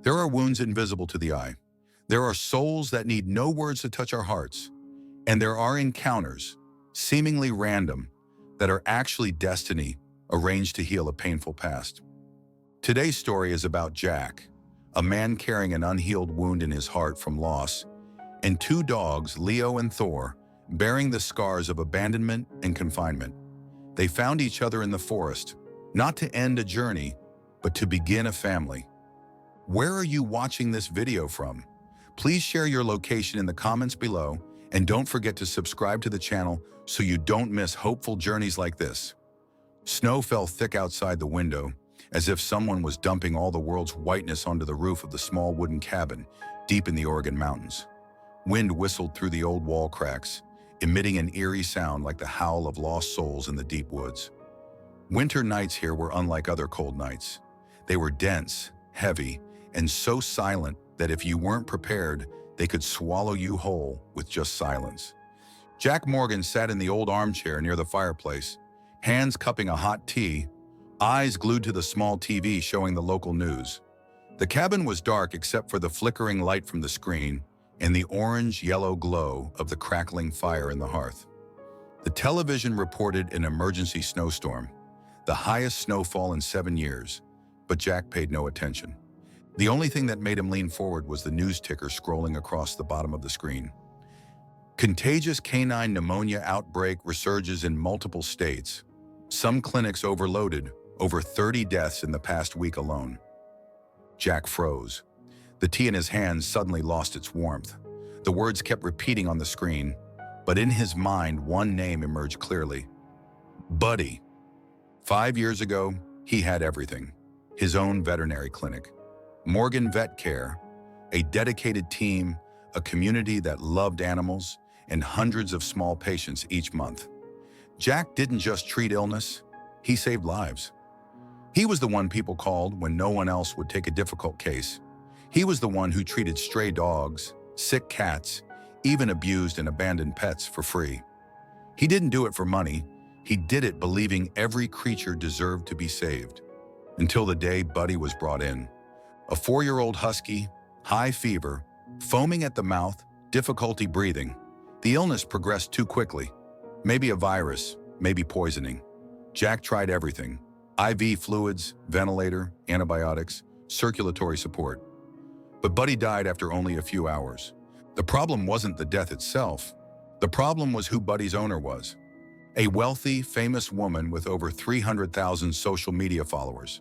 There are wounds invisible to the eye. There are souls that need no words to touch our hearts. And there are encounters, seemingly random, that are actually destiny arranged to heal a painful past. Today's story is about Jack, a man carrying an unhealed wound in his heart from loss, and two dogs, Leo and Thor, bearing the scars of abandonment and confinement. They found each other in the forest, not to end a journey, but to begin a family. Where are you watching this video from? Please share your location in the comments below, and don't forget to subscribe to the channel so you don't miss hopeful journeys like this. Snow fell thick outside the window, as if someone was dumping all the world's whiteness onto the roof of the small wooden cabin deep in the Oregon mountains. Wind whistled through the old wall cracks, emitting an eerie sound like the howl of lost souls in the deep woods. Winter nights here were unlike other cold nights. They were dense, heavy, and so silent that if you weren't prepared, they could swallow you whole with just silence. Jack Morgan sat in the old armchair near the fireplace, hands cupping a hot tea, eyes glued to the small TV showing the local news. The cabin was dark except for the flickering light from the screen and the orange-yellow glow of the crackling fire in the hearth. The television reported an emergency snowstorm, the highest snowfall in 7 years, but Jack paid no attention. The only thing that made him lean forward was the news ticker scrolling across the bottom of the screen. Contagious canine pneumonia outbreak resurges in multiple states. Some clinics overloaded, over 30 deaths in the past week alone. Jack froze. The tea in his hands suddenly lost its warmth. The words kept repeating on the screen, but in his mind, one name emerged clearly. Buddy. 5 years ago, he had everything. His own veterinary clinic, Morgan Vet Care, a dedicated team, a community that loved animals, and hundreds of small patients each month. Jack didn't just treat illness, he saved lives. He was the one people called when no one else would take a difficult case. He was the one who treated stray dogs, sick cats, even abused and abandoned pets for free. He didn't do it for money, he did it believing every creature deserved to be saved. Until the day Buddy was brought in. A 4-year-old husky, high fever, foaming at the mouth, difficulty breathing. The illness progressed too quickly. Maybe a virus, maybe poisoning. Jack tried everything. IV fluids, ventilator, antibiotics, circulatory support. But Buddy died after only a few hours. The problem wasn't the death itself. The problem was who Buddy's owner was. A wealthy, famous woman with over 300,000 social media followers.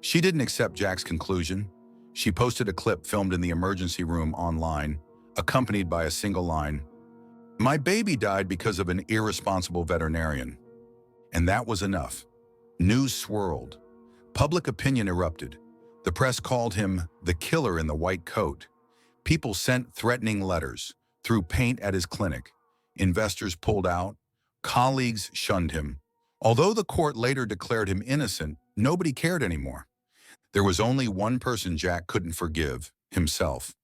She didn't accept Jack's conclusion. She posted a clip filmed in the emergency room online, accompanied by a single line. "My baby died because of an irresponsible veterinarian." And that was enough. News swirled. Public opinion erupted. The press called him the killer in the white coat. People sent threatening letters, threw paint at his clinic. Investors pulled out. Colleagues shunned him. Although the court later declared him innocent, nobody cared anymore. There was only one person Jack couldn't forgive, himself.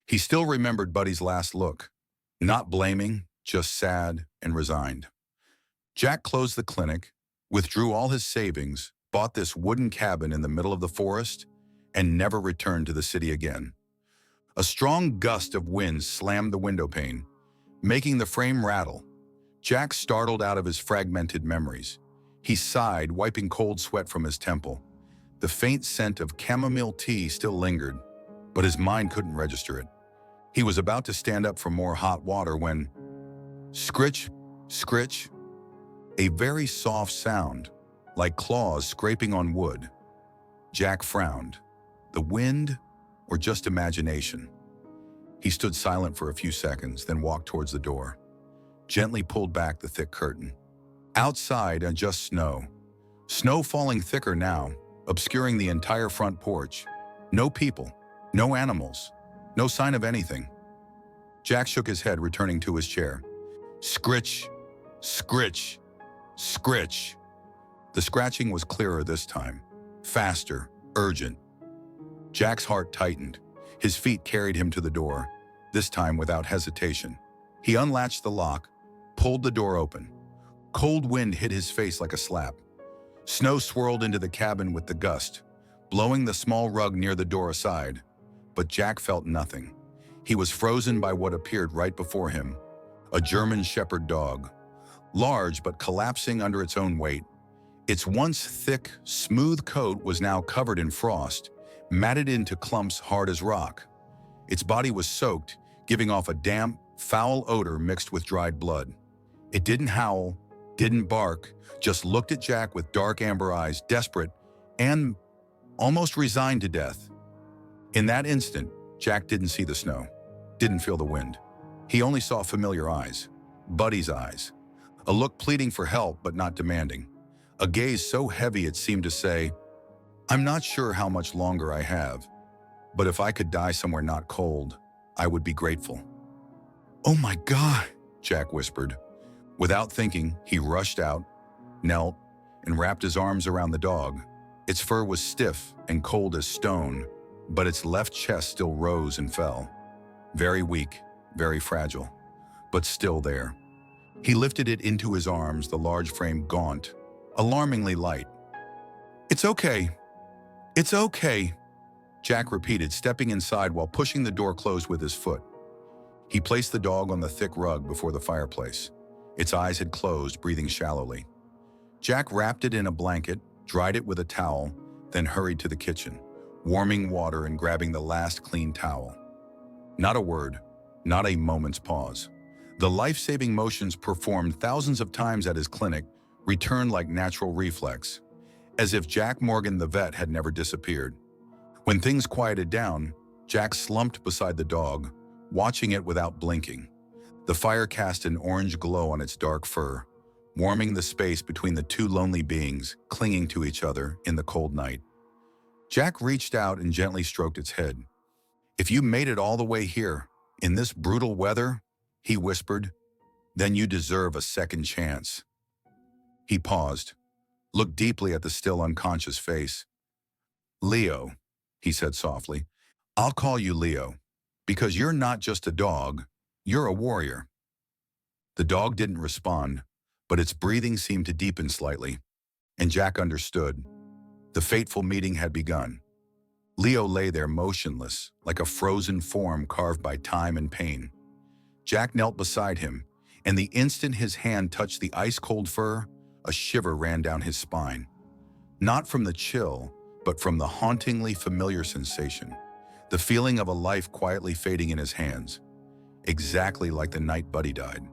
He still remembered Buddy's last look. Not blaming, just sad and resigned. Jack closed the clinic, withdrew all his savings, bought this wooden cabin in the middle of the forest, and never returned to the city again. A strong gust of wind slammed the window pane, making the frame rattle. Jack startled out of his fragmented memories. He sighed, wiping cold sweat from his temple. The faint scent of chamomile tea still lingered, but his mind couldn't register it. He was about to stand up for more hot water when, scritch, scritch, a very soft sound, like claws scraping on wood. Jack frowned. The wind, or just imagination? He stood silent for a few seconds, then walked towards the door. Gently pulled back the thick curtain. Outside, just snow. Snow falling thicker now, obscuring the entire front porch. No people, no animals, no sign of anything. Jack shook his head, returning to his chair. Scritch, scritch, scritch. The scratching was clearer this time, faster, urgent. Jack's heart tightened. His feet carried him to the door, this time without hesitation. He unlatched the lock, pulled the door open. Cold wind hit his face like a slap. Snow swirled into the cabin with the gust, blowing the small rug near the door aside. But Jack felt nothing. He was frozen by what appeared right before him, a German Shepherd dog, large but collapsing under its own weight. Its once thick, smooth coat was now covered in frost, matted into clumps hard as rock. Its body was soaked, giving off a damp, foul odor mixed with dried blood. It didn't howl, didn't bark, just looked at Jack with dark amber eyes, desperate and almost resigned to death. In that instant, Jack didn't see the snow, didn't feel the wind. He only saw familiar eyes, Buddy's eyes, a look pleading for help but not demanding, a gaze so heavy it seemed to say, "I'm not sure how much longer I have, but if I could die somewhere not cold, I would be grateful." "Oh my God," Jack whispered. Without thinking, he rushed out, knelt, and wrapped his arms around the dog. Its fur was stiff and cold as stone, but its left chest still rose and fell. Very weak, very fragile, but still there. He lifted it into his arms, the large frame gaunt, alarmingly light. "It's okay. It's okay," Jack repeated, stepping inside while pushing the door closed with his foot. He placed the dog on the thick rug before the fireplace. Its eyes had closed, breathing shallowly. Jack wrapped it in a blanket, dried it with a towel, then hurried to the kitchen, warming water and grabbing the last clean towel. Not a word, not a moment's pause. The life-saving motions performed thousands of times at his clinic returned like natural reflex, as if Jack Morgan the vet had never disappeared. When things quieted down, Jack slumped beside the dog, watching it without blinking. The fire cast an orange glow on its dark fur, warming the space between the two lonely beings clinging to each other in the cold night. Jack reached out and gently stroked its head. "If you made it all the way here, in this brutal weather," he whispered, "then you deserve a second chance." He paused, looked deeply at the still unconscious face. "Leo," he said softly, "I'll call you Leo, because you're not just a dog, you're a warrior." The dog didn't respond, but its breathing seemed to deepen slightly, and Jack understood. The fateful meeting had begun. Leo lay there motionless, like a frozen form carved by time and pain. Jack knelt beside him, and the instant his hand touched the ice-cold fur, a shiver ran down his spine. Not from the chill, but from the hauntingly familiar sensation, the feeling of a life quietly fading in his hands, exactly like the night Buddy died.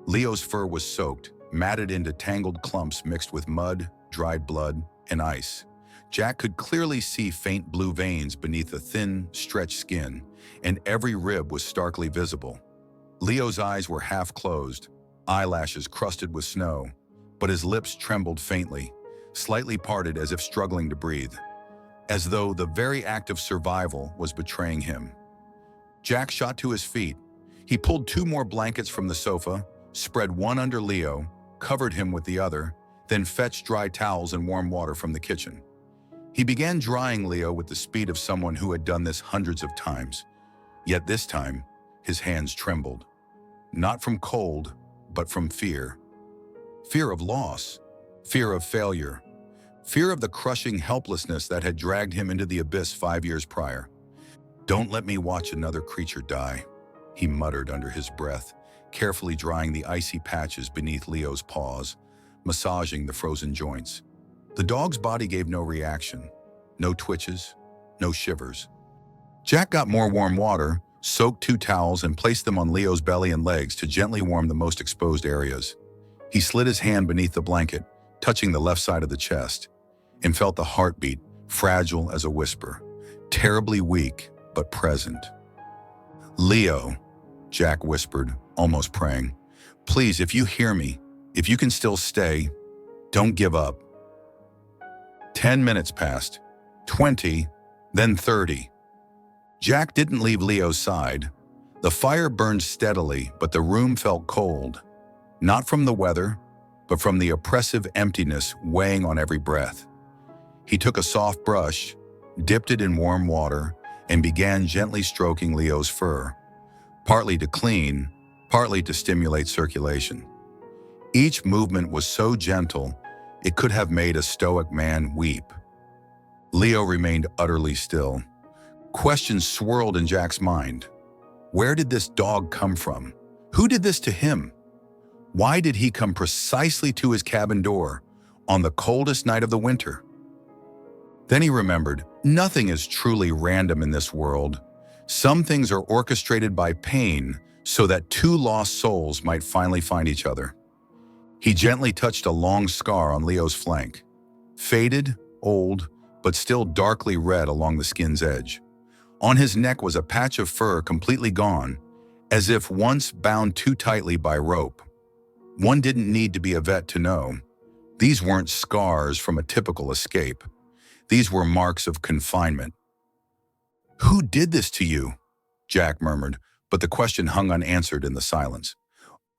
Leo's fur was soaked, matted into tangled clumps mixed with mud, dried blood, and ice. Jack could clearly see faint blue veins beneath the thin, stretched skin, and every rib was starkly visible. Leo's eyes were half closed, eyelashes crusted with snow, but his lips trembled faintly, slightly parted as if struggling to breathe, as though the very act of survival was betraying him. Jack shot to his feet. He pulled 2 more blankets from the sofa, spread one under Leo, covered him with the other, then fetched dry towels and warm water from the kitchen. He began drying Leo with the speed of someone who had done this hundreds of times. Yet this time, his hands trembled. Not from cold, but from fear. Fear of loss, fear of failure, fear of the crushing helplessness that had dragged him into the abyss 5 years prior. "Don't let me watch another creature die," he muttered under his breath, carefully drying the icy patches beneath Leo's paws, massaging the frozen joints. The dog's body gave no reaction, no twitches, no shivers. Jack got more warm water, soaked 2 towels, and placed them on Leo's belly and legs to gently warm the most exposed areas. He slid his hand beneath the blanket, touching the left side of the chest, and felt the heartbeat, fragile as a whisper, terribly weak but present. "Leo," Jack whispered, almost praying, "please, if you hear me, if you can still stay, don't give up." 10 minutes passed, 20, then 30. Jack didn't leave Leo's side. The fire burned steadily, but the room felt cold, not from the weather, but from the oppressive emptiness weighing on every breath. He took a soft brush, dipped it in warm water, and began gently stroking Leo's fur, partly to clean, partly to stimulate circulation. Each movement was so gentle, it could have made a stoic man weep. Leo remained utterly still. Questions swirled in Jack's mind. Where did this dog come from? Who did this to him? Why did he come precisely to his cabin door on the coldest night of the winter? Then he remembered, nothing is truly random in this world. Some things are orchestrated by pain so that two lost souls might finally find each other. He gently touched a long scar on Leo's flank. Faded, old, but still darkly red along the skin's edge. On his neck was a patch of fur completely gone, as if once bound too tightly by rope. One didn't need to be a vet to know. These weren't scars from a typical escape. These were marks of confinement. "Who did this to you?" Jack murmured, but the question hung unanswered in the silence.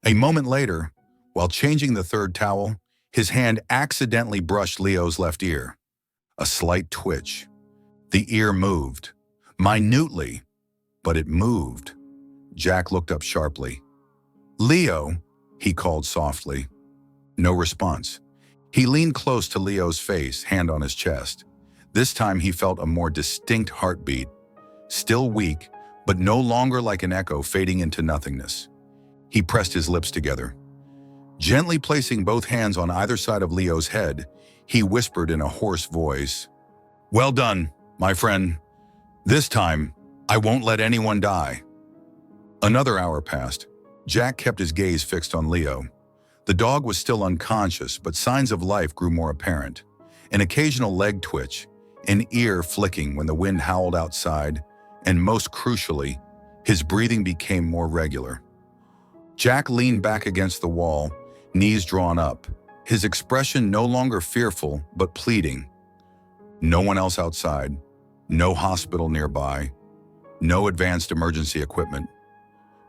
A moment later, while changing the third towel, his hand accidentally brushed Leo's left ear. A slight twitch. The ear moved. Minutely, but it moved. Jack looked up sharply. "Leo," he called softly. No response. He leaned close to Leo's face, hand on his chest. This time he felt a more distinct heartbeat. Still weak, but no longer like an echo fading into nothingness. He pressed his lips together. Gently placing both hands on either side of Leo's head, he whispered in a hoarse voice, "Well done, my friend. This time, I won't let anyone die." Another hour passed. Jack kept his gaze fixed on Leo. The dog was still unconscious, but signs of life grew more apparent. An occasional leg twitch, an ear flicking when the wind howled outside, and most crucially, his breathing became more regular. Jack leaned back against the wall, knees drawn up, his expression no longer fearful but pleading. No one else outside, no hospital nearby, no advanced emergency equipment.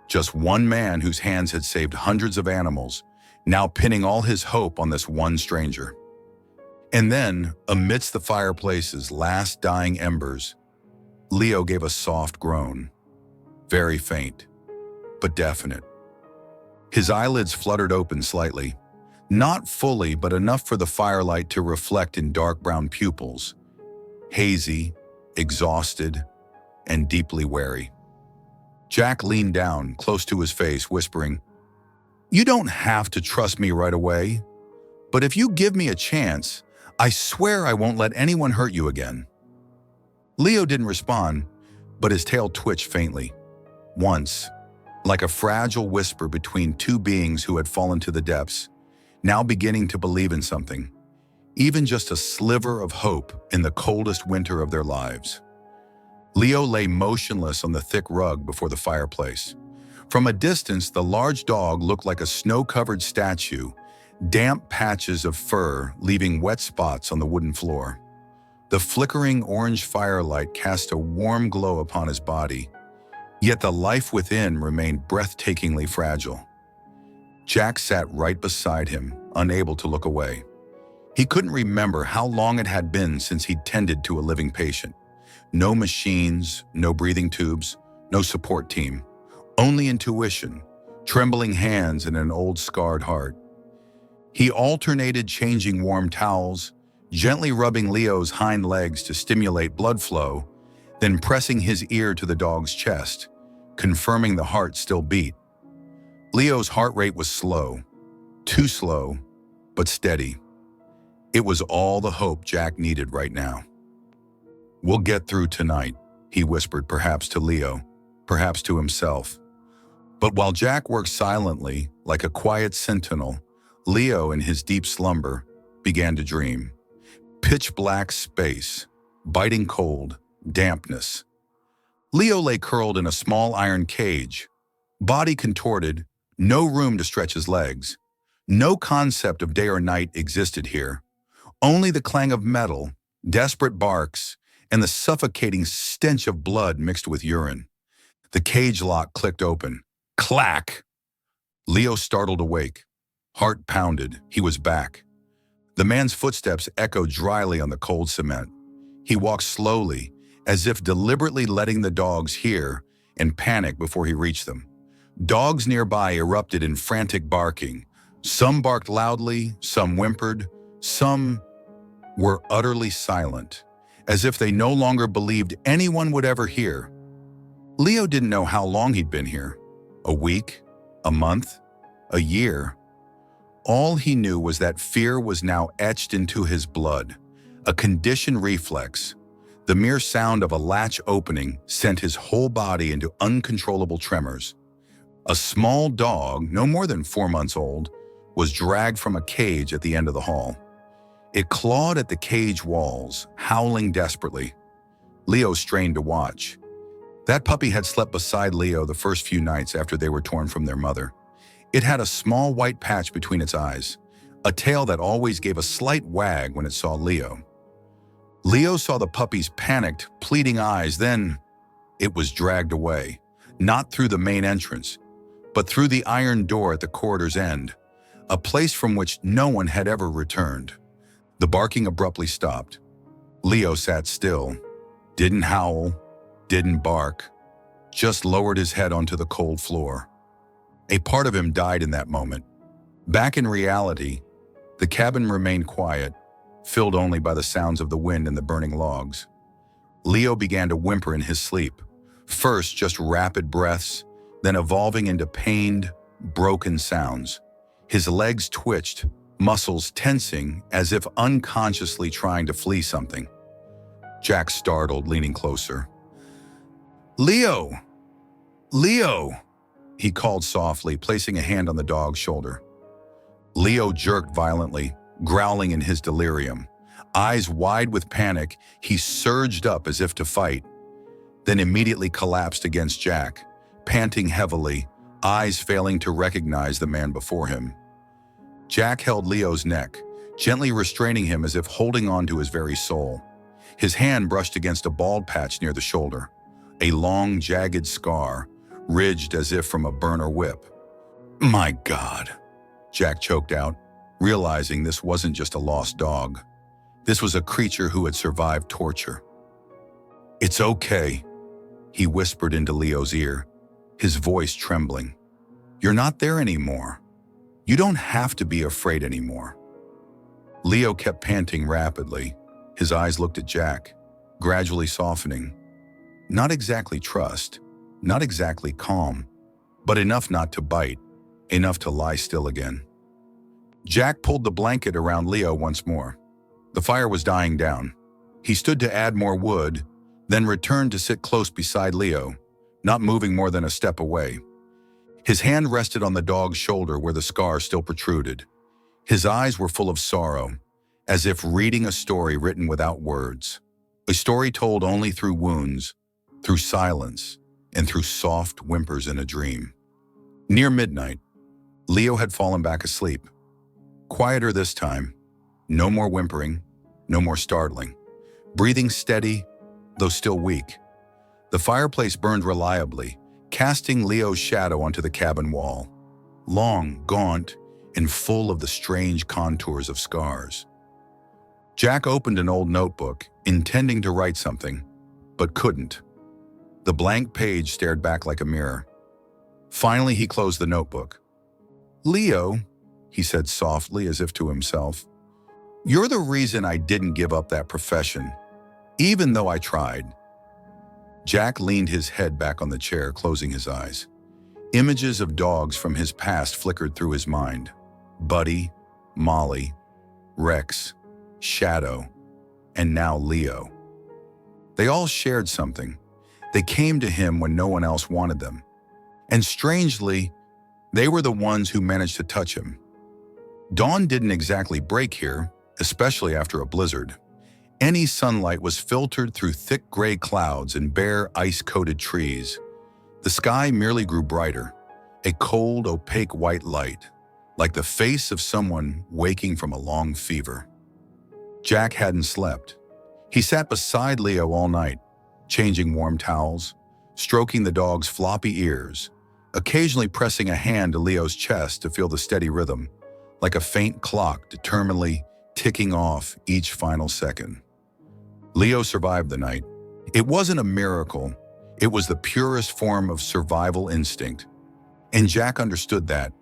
Just one man whose hands had saved hundreds of animals, now pinning all his hope on this one stranger. And then, amidst the fireplace's last dying embers, Leo gave a soft groan, very faint, but definite. His eyelids fluttered open slightly, not fully, but enough for the firelight to reflect in dark brown pupils, hazy, exhausted, and deeply wary. Jack leaned down, close to his face, whispering, "You don't have to trust me right away, but if you give me a chance, I swear I won't let anyone hurt you again." Leo didn't respond, but his tail twitched faintly. Once, like a fragile whisper between two beings who had fallen to the depths, now beginning to believe in something, even just a sliver of hope in the coldest winter of their lives. Leo lay motionless on the thick rug before the fireplace. From a distance, the large dog looked like a snow-covered statue, damp patches of fur leaving wet spots on the wooden floor. The flickering orange firelight cast a warm glow upon his body, yet the life within remained breathtakingly fragile. Jack sat right beside him, unable to look away. He couldn't remember how long it had been since he'd tended to a living patient. No machines, no breathing tubes, no support team. Only intuition, trembling hands, and an old scarred heart. He alternated changing warm towels, gently rubbing Leo's hind legs to stimulate blood flow, then pressing his ear to the dog's chest, confirming the heart still beat. Leo's heart rate was slow, too slow, but steady. It was all the hope Jack needed right now. "We'll get through tonight," he whispered, perhaps to Leo, perhaps to himself. But while Jack worked silently, like a quiet sentinel, Leo, in his deep slumber, began to dream. Pitch black space, biting cold, dampness. Leo lay curled in a small iron cage, body contorted, no room to stretch his legs. No concept of day or night existed here. Only the clang of metal, desperate barks, and the suffocating stench of blood mixed with urine. The cage lock clicked open. Clack! Leo startled awake. Heart pounded. He was back. The man's footsteps echoed dryly on the cold cement. He walked slowly, as if deliberately letting the dogs hear and panic before he reached them. Dogs nearby erupted in frantic barking. Some barked loudly, some whimpered, some were utterly silent, as if they no longer believed anyone would ever hear. Leo didn't know how long he'd been here. A week? A month? A year? All he knew was that fear was now etched into his blood, a conditioned reflex. The mere sound of a latch opening sent his whole body into uncontrollable tremors. A small dog, no more than 4 months old, was dragged from a cage at the end of the hall. It clawed at the cage walls, howling desperately. Leo strained to watch. That puppy had slept beside Leo the first few nights after they were torn from their mother. It had a small white patch between its eyes, a tail that always gave a slight wag when it saw Leo. Leo saw the puppy's panicked, pleading eyes, then it was dragged away, not through the main entrance, but through the iron door at the corridor's end, a place from which no one had ever returned. The barking abruptly stopped. Leo sat still, didn't howl, didn't bark, just lowered his head onto the cold floor. A part of him died in that moment. Back in reality, the cabin remained quiet, filled only by the sounds of the wind and the burning logs. Leo began to whimper in his sleep, first just rapid breaths, then evolving into pained, broken sounds. His legs twitched, muscles tensing as if unconsciously trying to flee something. Jack startled, leaning closer. "Leo! Leo!" he called softly, placing a hand on the dog's shoulder. Leo jerked violently, growling in his delirium. Eyes wide with panic, he surged up as if to fight, then immediately collapsed against Jack, panting heavily, eyes failing to recognize the man before him. Jack held Leo's neck, gently restraining him as if holding on to his very soul. His hand brushed against a bald patch near the shoulder, a long, jagged scar, ridged as if from a burn or whip. "My God," Jack choked out, realizing this wasn't just a lost dog. This was a creature who had survived torture. "It's okay," he whispered into Leo's ear, his voice trembling. "You're not there anymore. You don't have to be afraid anymore." Leo kept panting rapidly. His eyes looked at Jack, gradually softening. Not exactly trust, not exactly calm, but enough not to bite, enough to lie still again. Jack pulled the blanket around Leo once more. The fire was dying down. He stood to add more wood, then returned to sit close beside Leo, not moving more than a step away. His hand rested on the dog's shoulder where the scar still protruded. His eyes were full of sorrow, as if reading a story written without words. A story told only through wounds, through silence, and through soft whimpers in a dream. Near midnight, Leo had fallen back asleep. Quieter this time, no more whimpering, no more startling. Breathing steady, though still weak. The fireplace burned reliably, casting Leo's shadow onto the cabin wall, long, gaunt, and full of the strange contours of scars. Jack opened an old notebook, intending to write something, but couldn't. The blank page stared back like a mirror. Finally, he closed the notebook. "Leo," he said softly as if to himself, "you're the reason I didn't give up that profession, even though I tried." Jack leaned his head back on the chair, closing his eyes. Images of dogs from his past flickered through his mind. Buddy, Molly, Rex, Shadow, and now Leo. They all shared something. They came to him when no one else wanted them. And strangely, they were the ones who managed to touch him. Dawn didn't exactly break here, especially after a blizzard. Any sunlight was filtered through thick gray clouds and bare, ice-coated trees. The sky merely grew brighter, a cold, opaque white light, like the face of someone waking from a long fever. Jack hadn't slept. He sat beside Leo all night, changing warm towels, stroking the dog's floppy ears, occasionally pressing a hand to Leo's chest to feel the steady rhythm, like a faint clock determinedly ticking off each final second. Leo survived the night. It wasn't a miracle. It was the purest form of survival instinct. And Jack understood that.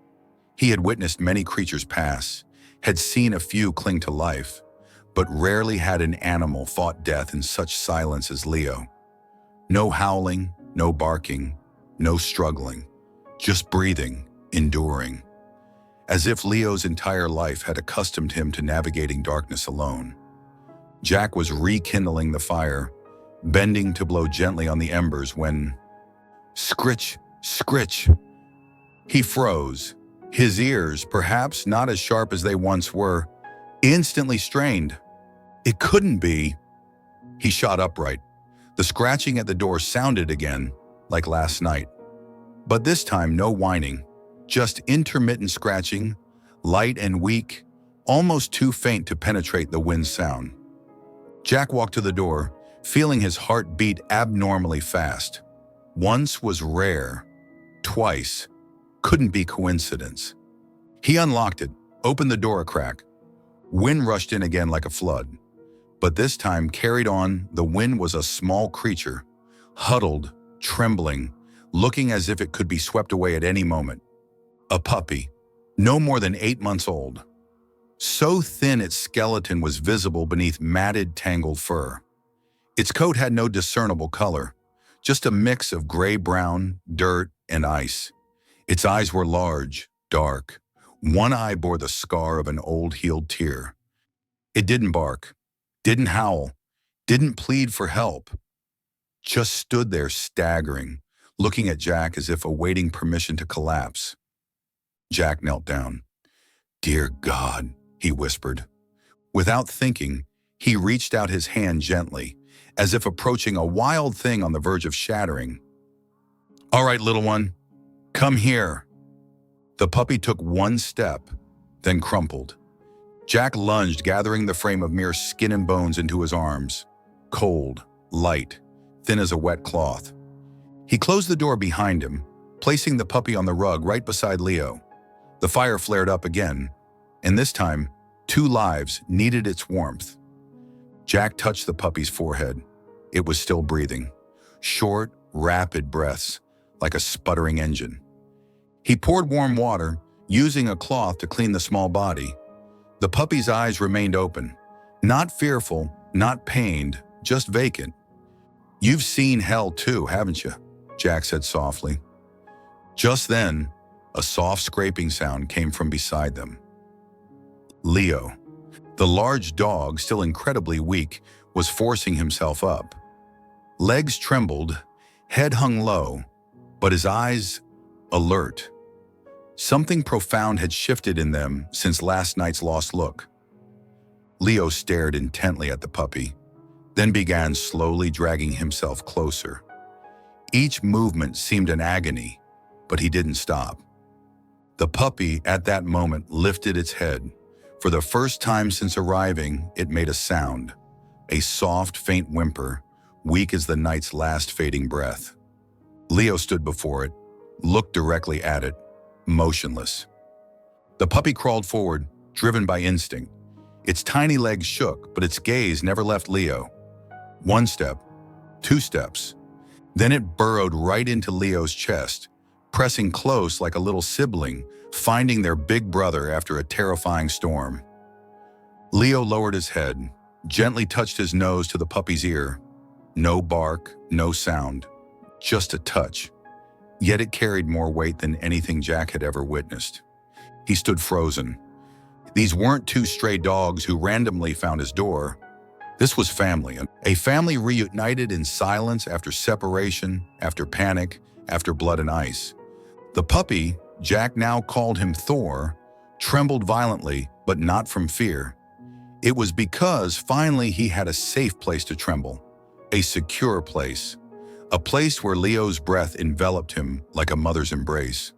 He had witnessed many creatures pass, had seen a few cling to life, but rarely had an animal fought death in such silence as Leo. No howling, no barking, no struggling, just breathing, enduring. As if Leo's entire life had accustomed him to navigating darkness alone. Jack was rekindling the fire, bending to blow gently on the embers when, scritch, scritch. He froze, his ears, perhaps not as sharp as they once were, instantly strained. It couldn't be. He shot upright. The scratching at the door sounded again, like last night. But this time, no whining, just intermittent scratching, light and weak, almost too faint to penetrate the wind's sound. Jack walked to the door, feeling his heart beat abnormally fast. Once was rare. Twice. Couldn't be coincidence. He unlocked it, opened the door a crack. Wind rushed in again like a flood. But this time, carried on, the wind was a small creature, huddled, trembling, looking as if it could be swept away at any moment. A puppy, no more than 8 months old. So thin its skeleton was visible beneath matted, tangled fur. Its coat had no discernible color, just a mix of gray-brown, dirt, and ice. Its eyes were large, dark. One eye bore the scar of an old healed tear. It didn't bark, didn't howl, didn't plead for help. Just stood there staggering, looking at Jack as if awaiting permission to collapse. Jack knelt down. "Dear God," he whispered. Without thinking, he reached out his hand gently, as if approaching a wild thing on the verge of shattering. "All right, little one, come here." The puppy took one step, then crumpled. Jack lunged, gathering the frame of mere skin and bones into his arms. Cold, light, thin as a wet cloth. He closed the door behind him, placing the puppy on the rug right beside Leo. The fire flared up again, and this time, 2 lives needed its warmth. Jack touched the puppy's forehead. It was still breathing. Short, rapid breaths, like a sputtering engine. He poured warm water, using a cloth to clean the small body. The puppy's eyes remained open. Not fearful, not pained, just vacant. "You've seen hell too, haven't you?" Jack said softly. Just then, a soft scraping sound came from beside them. Leo, the large dog, still incredibly weak, was forcing himself up. Legs trembled, head hung low, but his eyes alert. Something profound had shifted in them since last night's lost look. Leo stared intently at the puppy, then began slowly dragging himself closer. Each movement seemed an agony, but he didn't stop. The puppy, at that moment, lifted its head. For the first time since arriving, it made a sound, a soft, faint whimper, weak as the night's last fading breath. Leo stood before it, looked directly at it, motionless. The puppy crawled forward, driven by instinct. Its tiny legs shook, but its gaze never left Leo. 1 step, 2 steps. Then it burrowed right into Leo's chest, pressing close like a little sibling, finding their big brother after a terrifying storm. Leo lowered his head, gently touched his nose to the puppy's ear. No bark, no sound, just a touch. Yet it carried more weight than anything Jack had ever witnessed. He stood frozen. These weren't 2 stray dogs who randomly found his door. This was family, a family reunited in silence after separation, after panic, after blood and ice. The puppy, Jack now called him Thor, trembled violently, but not from fear. It was because finally he had a safe place to tremble, a secure place, a place where Leo's breath enveloped him like a mother's embrace.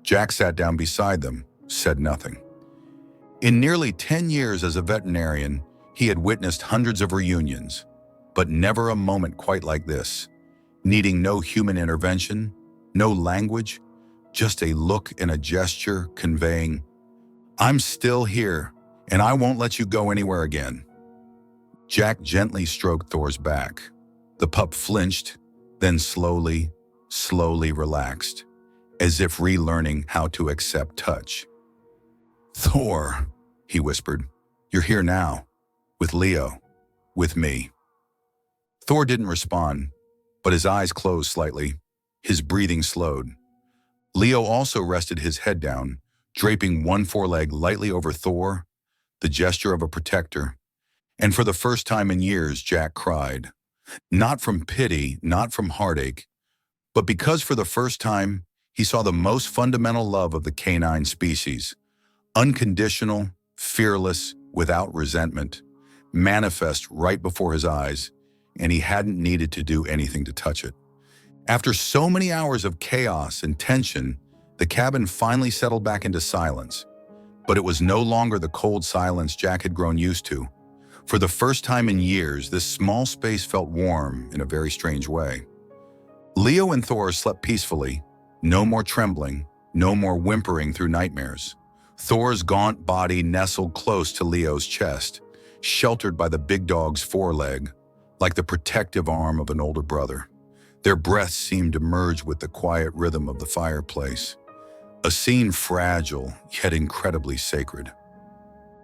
Jack sat down beside them, said nothing. In nearly 10 years as a veterinarian, he had witnessed hundreds of reunions, but never a moment quite like this, needing no human intervention, no language, just a look and a gesture conveying, "I'm still here, and I won't let you go anywhere again." Jack gently stroked Thor's back. The pup flinched, then slowly relaxed, as if relearning how to accept touch. "Thor," he whispered, "you're here now. With Leo. With me. Thor didn't respond, but his eyes closed slightly. His breathing slowed. Leo also rested his head down, draping one foreleg lightly over Thor, the gesture of a protector. And for the first time in years, Jack cried. Not from pity, not from heartache, but because for the first time, he saw the most fundamental love of the canine species. Unconditional, fearless, without resentment, manifest right before his eyes, and he hadn't needed to do anything to touch it. After so many hours of chaos and tension, the cabin finally settled back into silence. But it was no longer the cold silence Jack had grown used to. For the first time in years, this small space felt warm in a very strange way. Leo and Thor slept peacefully. No more trembling, no more whimpering through nightmares. Thor's gaunt body nestled close to Leo's chest, sheltered by the big dog's foreleg, like the protective arm of an older brother. Their breaths seemed to merge with the quiet rhythm of the fireplace. A scene fragile, yet incredibly sacred.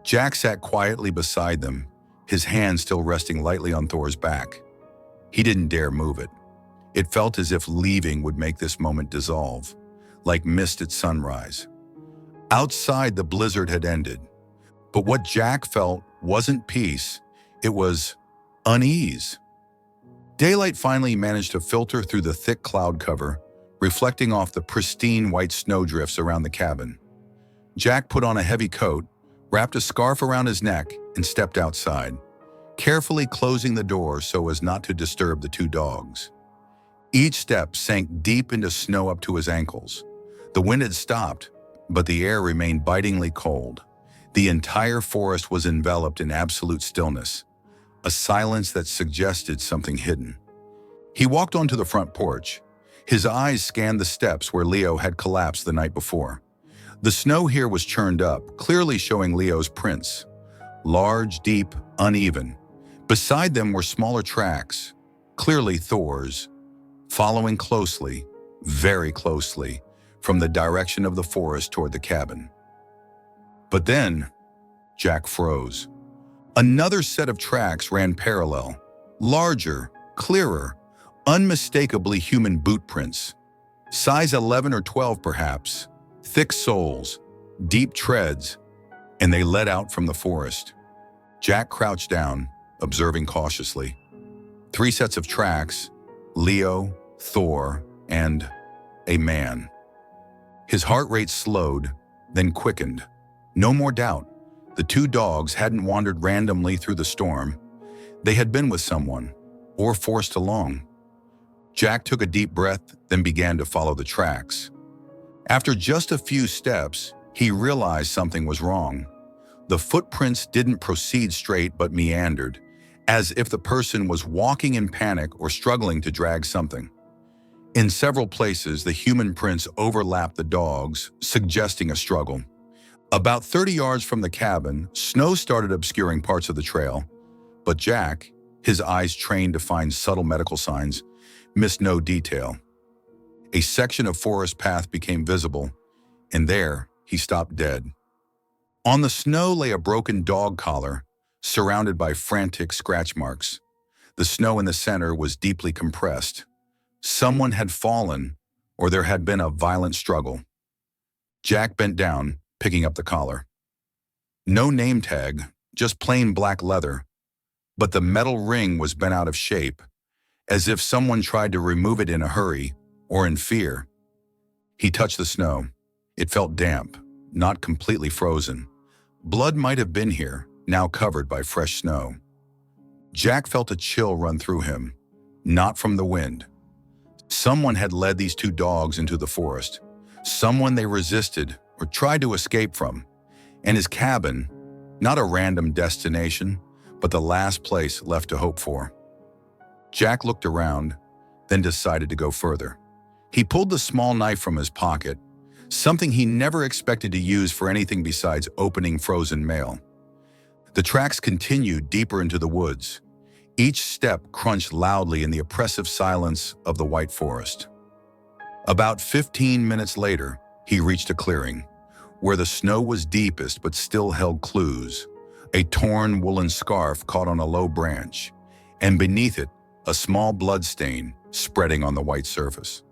Jack sat quietly beside them, his hand still resting lightly on Thor's back. He didn't dare move it. It felt as if leaving would make this moment dissolve, like mist at sunrise. Outside, the blizzard had ended. But what Jack felt wasn't peace, it was unease. Daylight finally managed to filter through the thick cloud cover, reflecting off the pristine white snowdrifts around the cabin. Jack put on a heavy coat, wrapped a scarf around his neck, and stepped outside, carefully closing the door so as not to disturb the two dogs. Each step sank deep into snow up to his ankles. The wind had stopped, but the air remained bitingly cold. The entire forest was enveloped in absolute stillness, a silence that suggested something hidden. He walked onto the front porch. His eyes scanned the steps where Leo had collapsed the night before. The snow here was churned up, clearly showing Leo's prints. Large, deep, uneven. Beside them were smaller tracks, clearly Thor's, following closely, very closely, from the direction of the forest toward the cabin. But then, Jack froze. Another set of tracks ran parallel, larger, clearer, unmistakably human boot prints. Size 11 or 12 perhaps, thick soles, deep treads, and they led out from the forest. Jack crouched down, observing cautiously. 3 sets of tracks, Leo, Thor, and a man. His heart rate slowed, then quickened. No more doubt. The 2 dogs hadn't wandered randomly through the storm. They had been with someone, or forced along. Jack took a deep breath, then began to follow the tracks. After just a few steps, he realized something was wrong. The footprints didn't proceed straight but meandered, as if the person was walking in panic or struggling to drag something. In several places, the human prints overlapped the dogs, suggesting a struggle. About 30 yards from the cabin, snow started obscuring parts of the trail, but Jack, his eyes trained to find subtle medical signs, missed no detail. A section of forest path became visible, and there he stopped dead. On the snow lay a broken dog collar, surrounded by frantic scratch marks. The snow in the center was deeply compressed. Someone had fallen, or there had been a violent struggle. Jack bent down, picking up the collar. No name tag, just plain black leather, but the metal ring was bent out of shape, as if someone tried to remove it in a hurry or in fear. He touched the snow. It felt damp, not completely frozen. Blood might have been here, now covered by fresh snow. Jack felt a chill run through him, not from the wind. Someone had led these 2 dogs into the forest, someone they resisted or tried to escape from, and his cabin, not a random destination, but the last place left to hope for. Jack looked around, then decided to go further. He pulled the small knife from his pocket, something he never expected to use for anything besides opening frozen mail. The tracks continued deeper into the woods. Each step crunched loudly in the oppressive silence of the white forest. About 15 minutes later, he reached a clearing, where the snow was deepest but still held clues. A torn woolen scarf caught on a low branch, and beneath it, a small blood stain spreading on the white surface.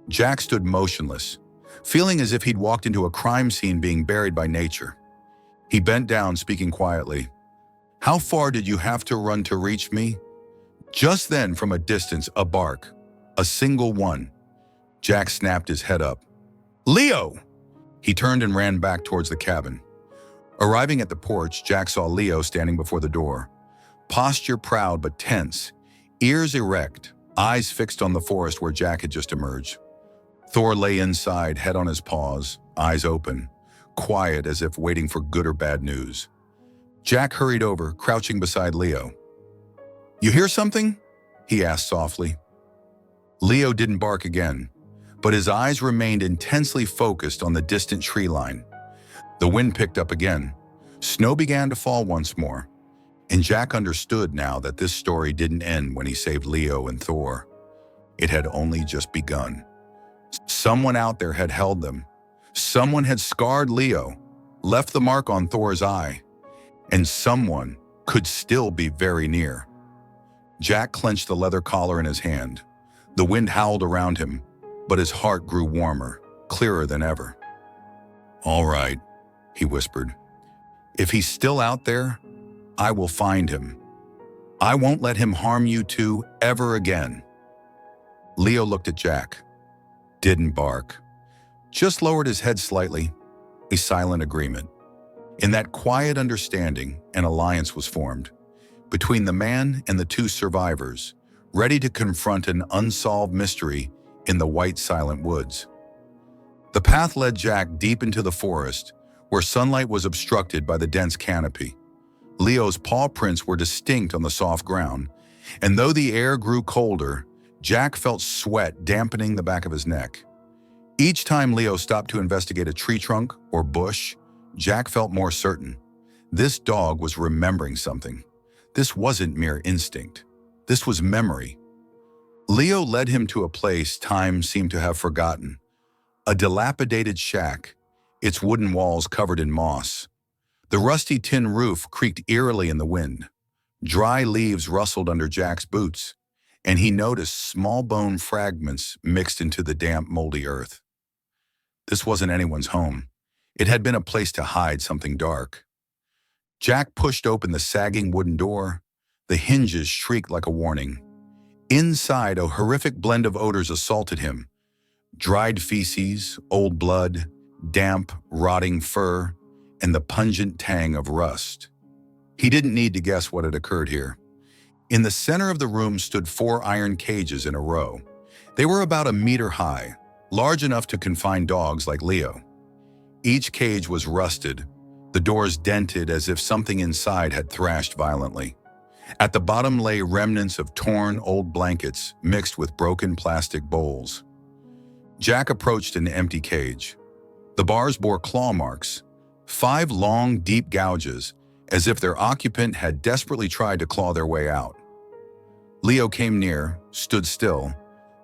Jack stood motionless, feeling as if he'd walked into a crime scene being buried by nature. He bent down, speaking quietly. "How far did you have to run to reach me?" Just then, from a distance, a bark. A single one. Jack snapped his head up. "Leo!" He turned and ran back towards the cabin. Arriving at the porch, Jack saw Leo standing before the door. Posture proud but tense, ears erect, eyes fixed on the forest where Jack had just emerged. Thor lay inside, head on his paws, eyes open, quiet as if waiting for good or bad news. Jack hurried over, crouching beside Leo. "You hear something?" he asked softly. Leo didn't bark again, but his eyes remained intensely focused on the distant tree line. The wind picked up again. Snow began to fall once more, and Jack understood now that this story didn't end when he saved Leo and Thor. It had only just begun. Someone out there had held them. Someone had scarred Leo, left the mark on Thor's eye, and someone could still be very near. Jack clenched the leather collar in his hand. The wind howled around him, but his heart grew warmer, clearer than ever. "All right," he whispered. "If he's still out there, I will find him. I won't let him harm you two ever again." Leo looked at Jack. Didn't bark. Just lowered his head slightly, a silent agreement. In that quiet understanding, an alliance was formed between the man and the two survivors, ready to confront an unsolved mystery in the white, silent woods. The path led Jack deep into the forest, where sunlight was obstructed by the dense canopy. Leo's paw prints were distinct on the soft ground, and though the air grew colder, Jack felt sweat dampening the back of his neck. Each time Leo stopped to investigate a tree trunk or bush, Jack felt more certain. This dog was remembering something. This wasn't mere instinct. This was memory. Leo led him to a place time seemed to have forgotten. A dilapidated shack, its wooden walls covered in moss. The rusty tin roof creaked eerily in the wind. Dry leaves rustled under Jack's boots, and he noticed small bone fragments mixed into the damp, moldy earth. This wasn't anyone's home. It had been a place to hide something dark. Jack pushed open the sagging wooden door. The hinges shrieked like a warning. Inside, a horrific blend of odors assaulted him. Dried feces, old blood, damp, rotting fur, and the pungent tang of rust. He didn't need to guess what had occurred here. In the center of the room stood 4 iron cages in a row. They were about a meter high, large enough to confine dogs like Leo. Each cage was rusted, the doors dented as if something inside had thrashed violently. At the bottom lay remnants of torn old blankets mixed with broken plastic bowls. Jack approached an empty cage. The bars bore claw marks, 5 long, deep gouges, as if their occupant had desperately tried to claw their way out. Leo came near, stood still,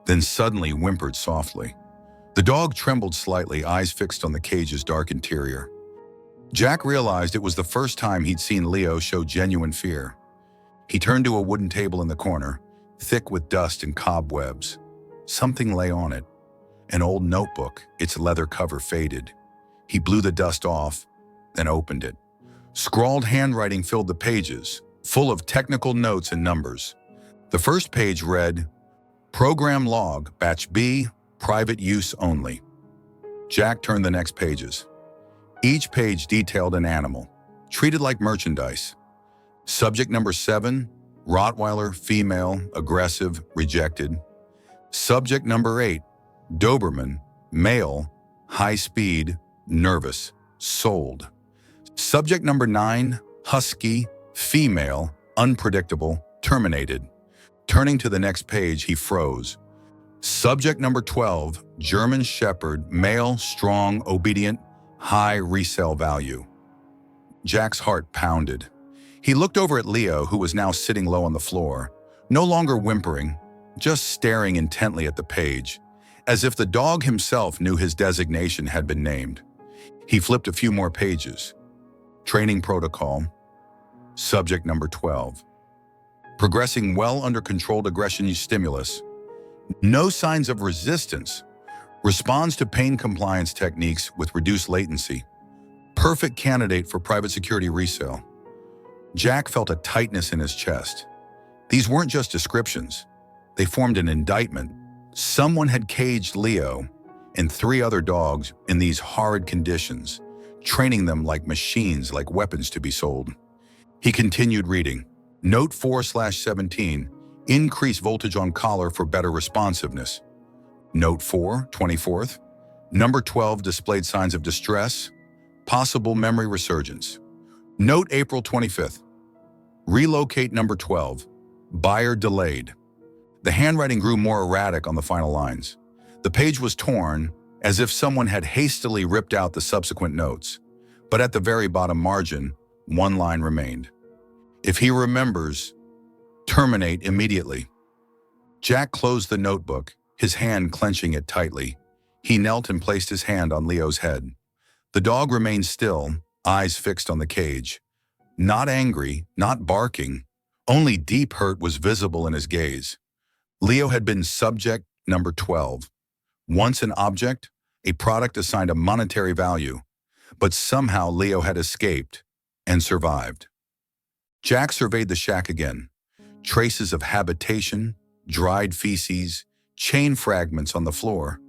then suddenly whimpered softly. The dog trembled slightly, eyes fixed on the cage's dark interior. Jack realized it was the first time he'd seen Leo show genuine fear. He turned to a wooden table in the corner, thick with dust and cobwebs. Something lay on it. An old notebook, its leather cover faded. He blew the dust off, then opened it. Scrawled handwriting filled the pages, full of technical notes and numbers. The first page read, "Program log, batch B, private use only." Jack turned the next pages. Each page detailed an animal, treated like merchandise. Subject number 7, Rottweiler, female, aggressive, rejected. Subject number 8, Doberman, male, high speed, nervous, sold. Subject number 9, Husky, female, unpredictable, terminated. Turning to the next page, he froze. Subject number 12, German Shepherd, male, strong, obedient, high resale value. Jack's heart pounded. He looked over at Leo, who was now sitting low on the floor, no longer whimpering, just staring intently at the page, as if the dog himself knew his designation had been named. He flipped a few more pages. Training protocol, Subject number 12. Progressing well under controlled aggression stimulus. No signs of resistance. Responds to pain compliance techniques with reduced latency. Perfect candidate for private security resale. Jack felt a tightness in his chest. These weren't just descriptions. They formed an indictment. Someone had caged Leo and 3 other dogs in these horrid conditions, training them like machines, like weapons to be sold. He continued reading. Note 4/17, increase voltage on collar for better responsiveness. Note 4, 24th, number 12 displayed signs of distress, possible memory resurgence. Note April 25th, relocate number 12, buyer delayed. The handwriting grew more erratic on the final lines. The page was torn, as if someone had hastily ripped out the subsequent notes. But at the very bottom margin, one line remained. If he remembers, terminate immediately. Jack closed the notebook, his hand clenching it tightly. He knelt and placed his hand on Leo's head. The dog remained still, eyes fixed on the cage. Not angry, not barking. Only deep hurt was visible in his gaze. Leo had been subject number 12. Once an object, a product assigned a monetary value. But somehow Leo had escaped and survived. Jack surveyed the shack again. Traces of habitation, dried feces, chain fragments on the floor.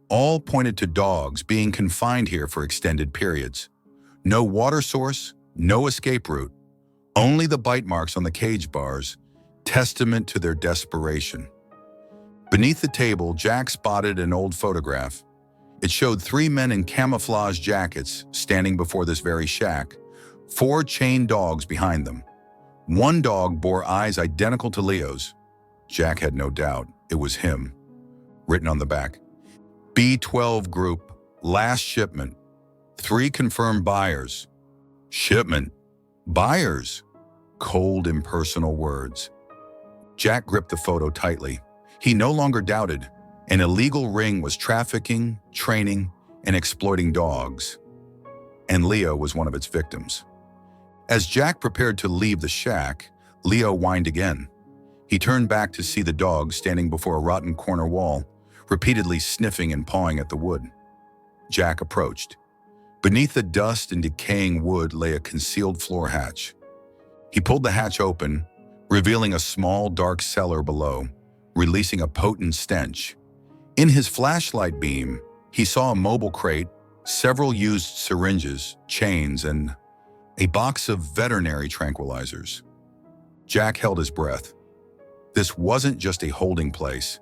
All pointed to dogs being confined here for extended periods. No water source, no escape route. Only the bite marks on the cage bars, testament to their desperation. Beneath the table, Jack spotted an old photograph. It showed 3 men in camouflage jackets standing before this very shack, 4 chained dogs behind them. One dog bore eyes identical to Leo's. Jack had no doubt it was him. Written on the back, B12 Group, last shipment, 3 confirmed buyers. Shipment, buyers, cold, impersonal words. Jack gripped the photo tightly. He no longer doubted. An illegal ring was trafficking, training, and exploiting dogs. And Leo was one of its victims. As Jack prepared to leave the shack, Leo whined again. He turned back to see the dog standing before a rotten corner wall, repeatedly sniffing and pawing at the wood. Jack approached. Beneath the dust and decaying wood lay a concealed floor hatch. He pulled the hatch open, revealing a small, dark cellar below, releasing a potent stench. In his flashlight beam, he saw a mobile crate, several used syringes, chains, and a box of veterinary tranquilizers. Jack held his breath. This wasn't just a holding place.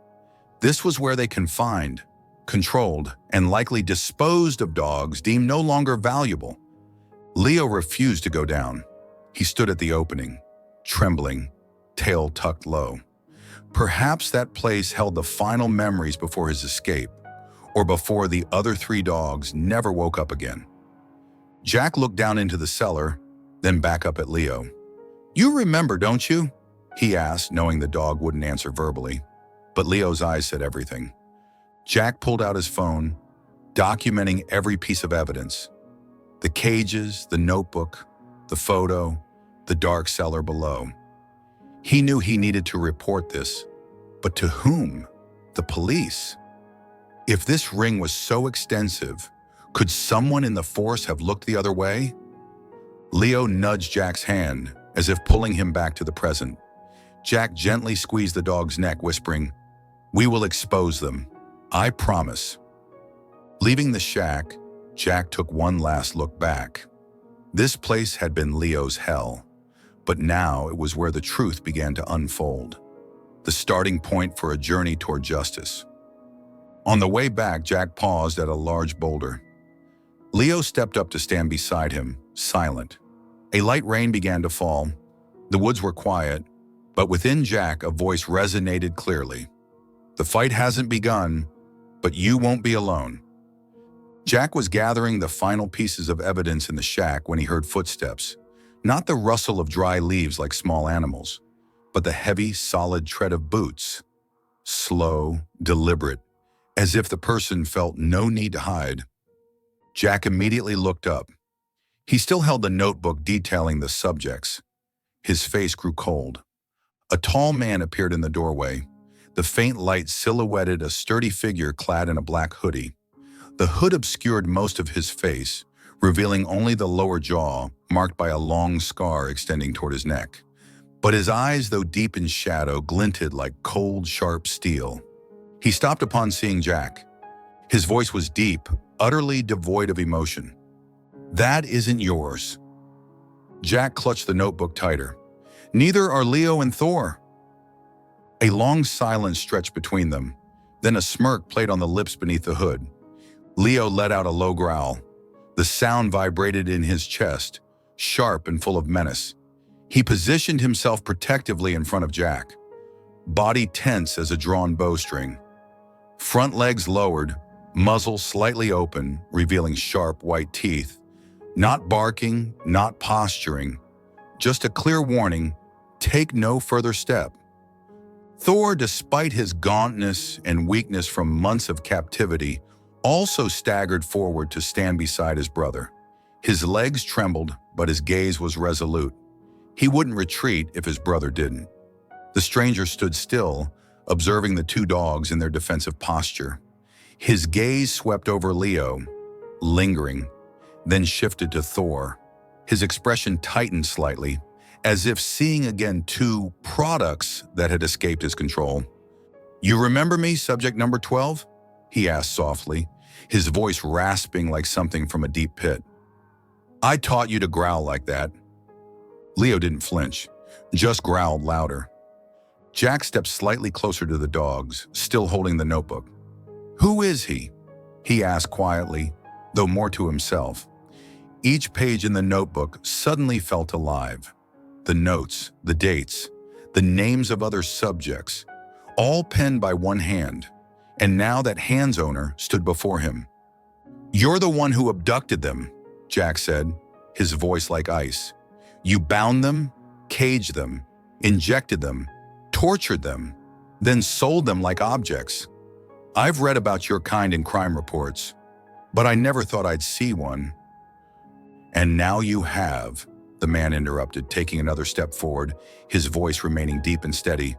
This was where they confined, controlled, and likely disposed of dogs deemed no longer valuable. Leo refused to go down. He stood at the opening, trembling, tail tucked low. Perhaps that place held the final memories before his escape, or before the other 3 dogs never woke up again. Jack looked down into the cellar, then back up at Leo. "You remember, don't you?" he asked, knowing the dog wouldn't answer verbally. But Leo's eyes said everything. Jack pulled out his phone, documenting every piece of evidence. The cages, the notebook, the photo, the dark cellar below. He knew he needed to report this, but to whom? The police. If this ring was so extensive, could someone in the force have looked the other way? Leo nudged Jack's hand, as if pulling him back to the present. Jack gently squeezed the dog's neck, whispering, "We will expose them. I promise." Leaving the shack, Jack took one last look back. This place had been Leo's hell, but now it was where the truth began to unfold. The starting point for a journey toward justice. On the way back, Jack paused at a large boulder. Leo stepped up to stand beside him, silent. A light rain began to fall. The woods were quiet, but within Jack, a voice resonated clearly. "The fight hasn't begun, but you won't be alone." Jack was gathering the final pieces of evidence in the shack when he heard footsteps. Not the rustle of dry leaves like small animals, but the heavy, solid tread of boots. Slow, deliberate, as if the person felt no need to hide. Jack immediately looked up. He still held the notebook detailing the subjects. His face grew cold. A tall man appeared in the doorway. The faint light silhouetted a sturdy figure clad in a black hoodie. The hood obscured most of his face, revealing only the lower jaw, marked by a long scar extending toward his neck. But his eyes, though deep in shadow, glinted like cold, sharp steel. He stopped upon seeing Jack. His voice was deep, utterly devoid of emotion. "That isn't yours." Jack clutched the notebook tighter. "Neither are Leo and Thor." A long silence stretched between them. Then a smirk played on the lips beneath the hood. Leo let out a low growl. The sound vibrated in his chest, sharp and full of menace. He positioned himself protectively in front of Jack, body tense as a drawn bowstring. Front legs lowered, muzzle slightly open, revealing sharp white teeth. Not barking, not posturing, just a clear warning, take no further step. Thor, despite his gauntness and weakness from months of captivity, also staggered forward to stand beside his brother. His legs trembled, but his gaze was resolute. He wouldn't retreat if his brother didn't. The stranger stood still, observing the two dogs in their defensive posture. His gaze swept over Leo, lingering, then shifted to Thor. His expression tightened slightly, as if seeing again two products that had escaped his control. "You remember me, subject number 12? He asked softly, his voice rasping like something from a deep pit. "I taught you to growl like that." Leo didn't flinch, just growled louder. Jack stepped slightly closer to the dogs, still holding the notebook. "Who is he?" he asked quietly, though more to himself. Each page in the notebook suddenly felt alive. The notes, the dates, the names of other subjects, all penned by one hand, and now that hand's owner stood before him. "You're the one who abducted them," Jack said, his voice like ice. "You bound them, caged them, injected them, tortured them, then sold them like objects. I've read about your kind in crime reports, but I never thought I'd see one." "And now you have," the man interrupted, taking another step forward, his voice remaining deep and steady.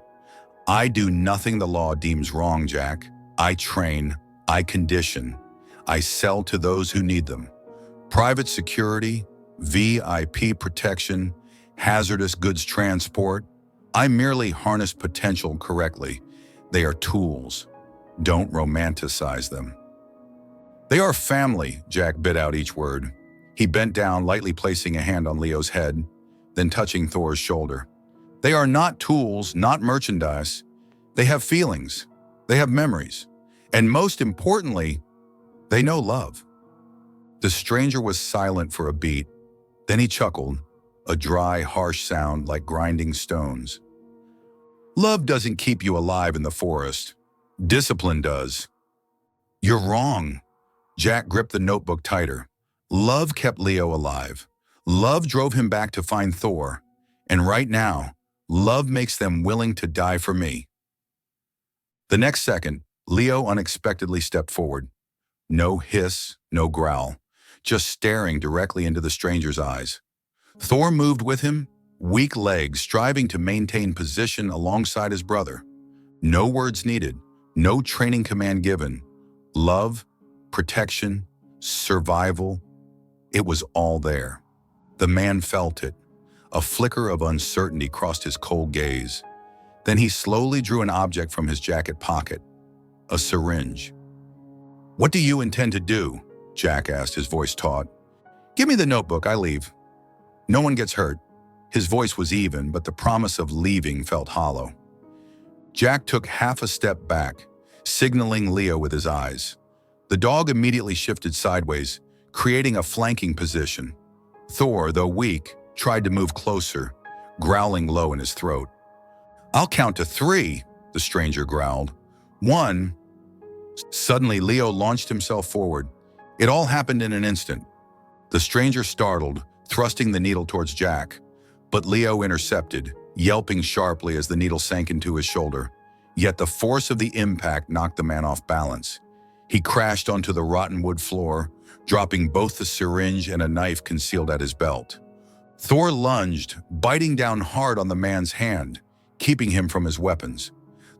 "I do nothing the law deems wrong, Jack. I train, I condition, I sell to those who need them. Private security, VIP protection, hazardous goods transport. I merely harness potential correctly. They are tools. Don't romanticize them." "They are family," Jack bit out each word. He bent down, lightly placing a hand on Leo's head, then touching Thor's shoulder. "They are not tools, not merchandise. They have feelings. They have memories. And most importantly, they know love." The stranger was silent for a beat. Then he chuckled, a dry, harsh sound like grinding stones. "Love doesn't keep you alive in the forest. Discipline does." "You're wrong." Jack gripped the notebook tighter. "Love kept Leo alive. Love drove him back to find Thor. And right now, love makes them willing to die for me." The next second, Leo unexpectedly stepped forward. No hiss, no growl, just staring directly into the stranger's eyes. Thor moved with him, weak legs striving to maintain position alongside his brother. No words needed, no training command given. Love, protection, survival, it was all there. The man felt it. A flicker of uncertainty crossed his cold gaze. Then he slowly drew an object from his jacket pocket, a syringe. "What do you intend to do?" Jack asked, his voice taut. "Give me the notebook, I leave. No one gets hurt." His voice was even, but the promise of leaving felt hollow. Jack took half a step back, signaling Leo with his eyes. The dog immediately shifted sideways, creating a flanking position. Thor, though weak, tried to move closer, growling low in his throat. "I'll count to 3, the stranger growled. 1. Suddenly, Leo launched himself forward. It all happened in an instant. The stranger startled, thrusting the needle towards Jack, but Leo intercepted, yelping sharply as the needle sank into his shoulder. Yet the force of the impact knocked the man off balance. He crashed onto the rotten wood floor, dropping both the syringe and a knife concealed at his belt. Thor lunged, biting down hard on the man's hand, keeping him from his weapons.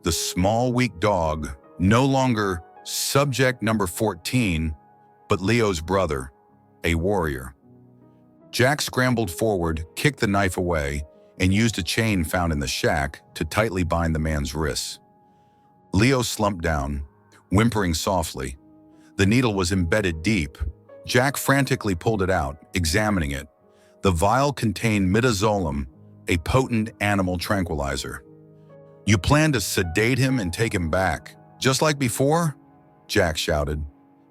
The small, weak dog, no longer subject number 14, but Leo's brother, a warrior. Jack scrambled forward, kicked the knife away, and used a chain found in the shack to tightly bind the man's wrists. Leo slumped down, whimpering softly. The needle was embedded deep. Jack frantically pulled it out, examining it. The vial contained midazolam, a potent animal tranquilizer. "You plan to sedate him and take him back, just like before?" Jack shouted,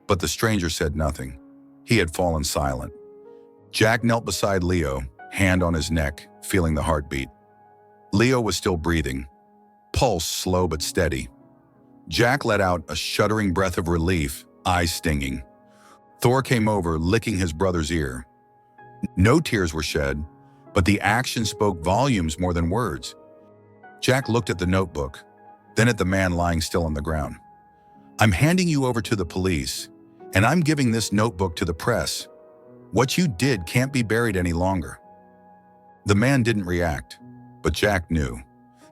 but the stranger said nothing. He had fallen silent. Jack knelt beside Leo, hand on his neck, feeling the heartbeat. Leo was still breathing, pulse slow but steady. Jack let out a shuddering breath of relief, eyes stinging. Thor came over, licking his brother's ear. No tears were shed, but the action spoke volumes more than words. Jack looked at the notebook, then at the man lying still on the ground. "I'm handing you over to the police, and I'm giving this notebook to the press. What you did can't be buried any longer." The man didn't react, but Jack knew.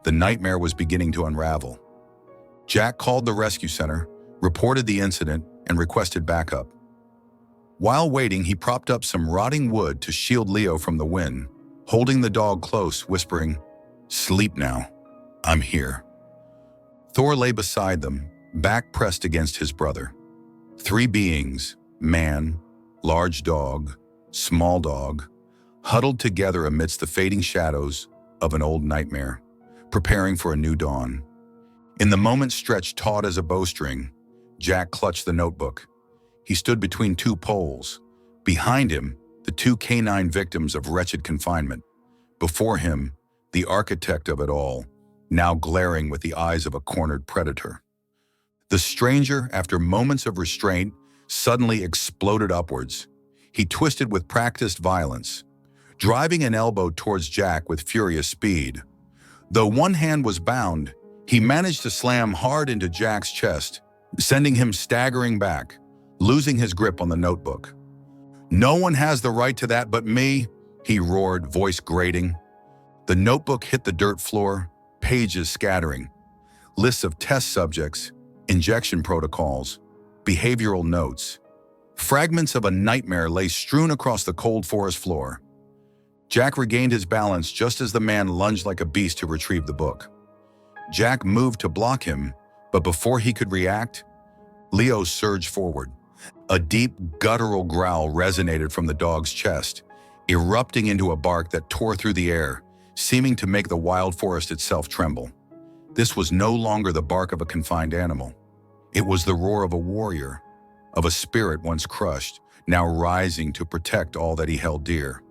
The nightmare was beginning to unravel. Jack called the rescue center, reported the incident, and requested backup. While waiting, he propped up some rotting wood to shield Leo from the wind, holding the dog close, whispering, "Sleep now. I'm here." Thor lay beside them, back pressed against his brother. Three beings, man, large dog, small dog, huddled together amidst the fading shadows of an old nightmare, preparing for a new dawn. In the moment stretched taut as a bowstring, Jack clutched the notebook. He stood between two poles. Behind him, the two canine victims of wretched confinement. Before him, the architect of it all, now glaring with the eyes of a cornered predator. The stranger, after moments of restraint, suddenly exploded upwards. He twisted with practiced violence, driving an elbow towards Jack with furious speed. Though one hand was bound, he managed to slam hard into Jack's chest, sending him staggering back, losing his grip on the notebook. "No one has the right to that but me," he roared, voice grating. The notebook hit the dirt floor, pages scattering. Lists of test subjects, injection protocols, behavioral notes. Fragments of a nightmare lay strewn across the cold forest floor. Jack regained his balance just as the man lunged like a beast to retrieve the book. Jack moved to block him, but before he could react, Leo surged forward. A deep, guttural growl resonated from the dog's chest, erupting into a bark that tore through the air, seeming to make the wild forest itself tremble. This was no longer the bark of a confined animal. It was the roar of a warrior, of a spirit once crushed, now rising to protect all that he held dear.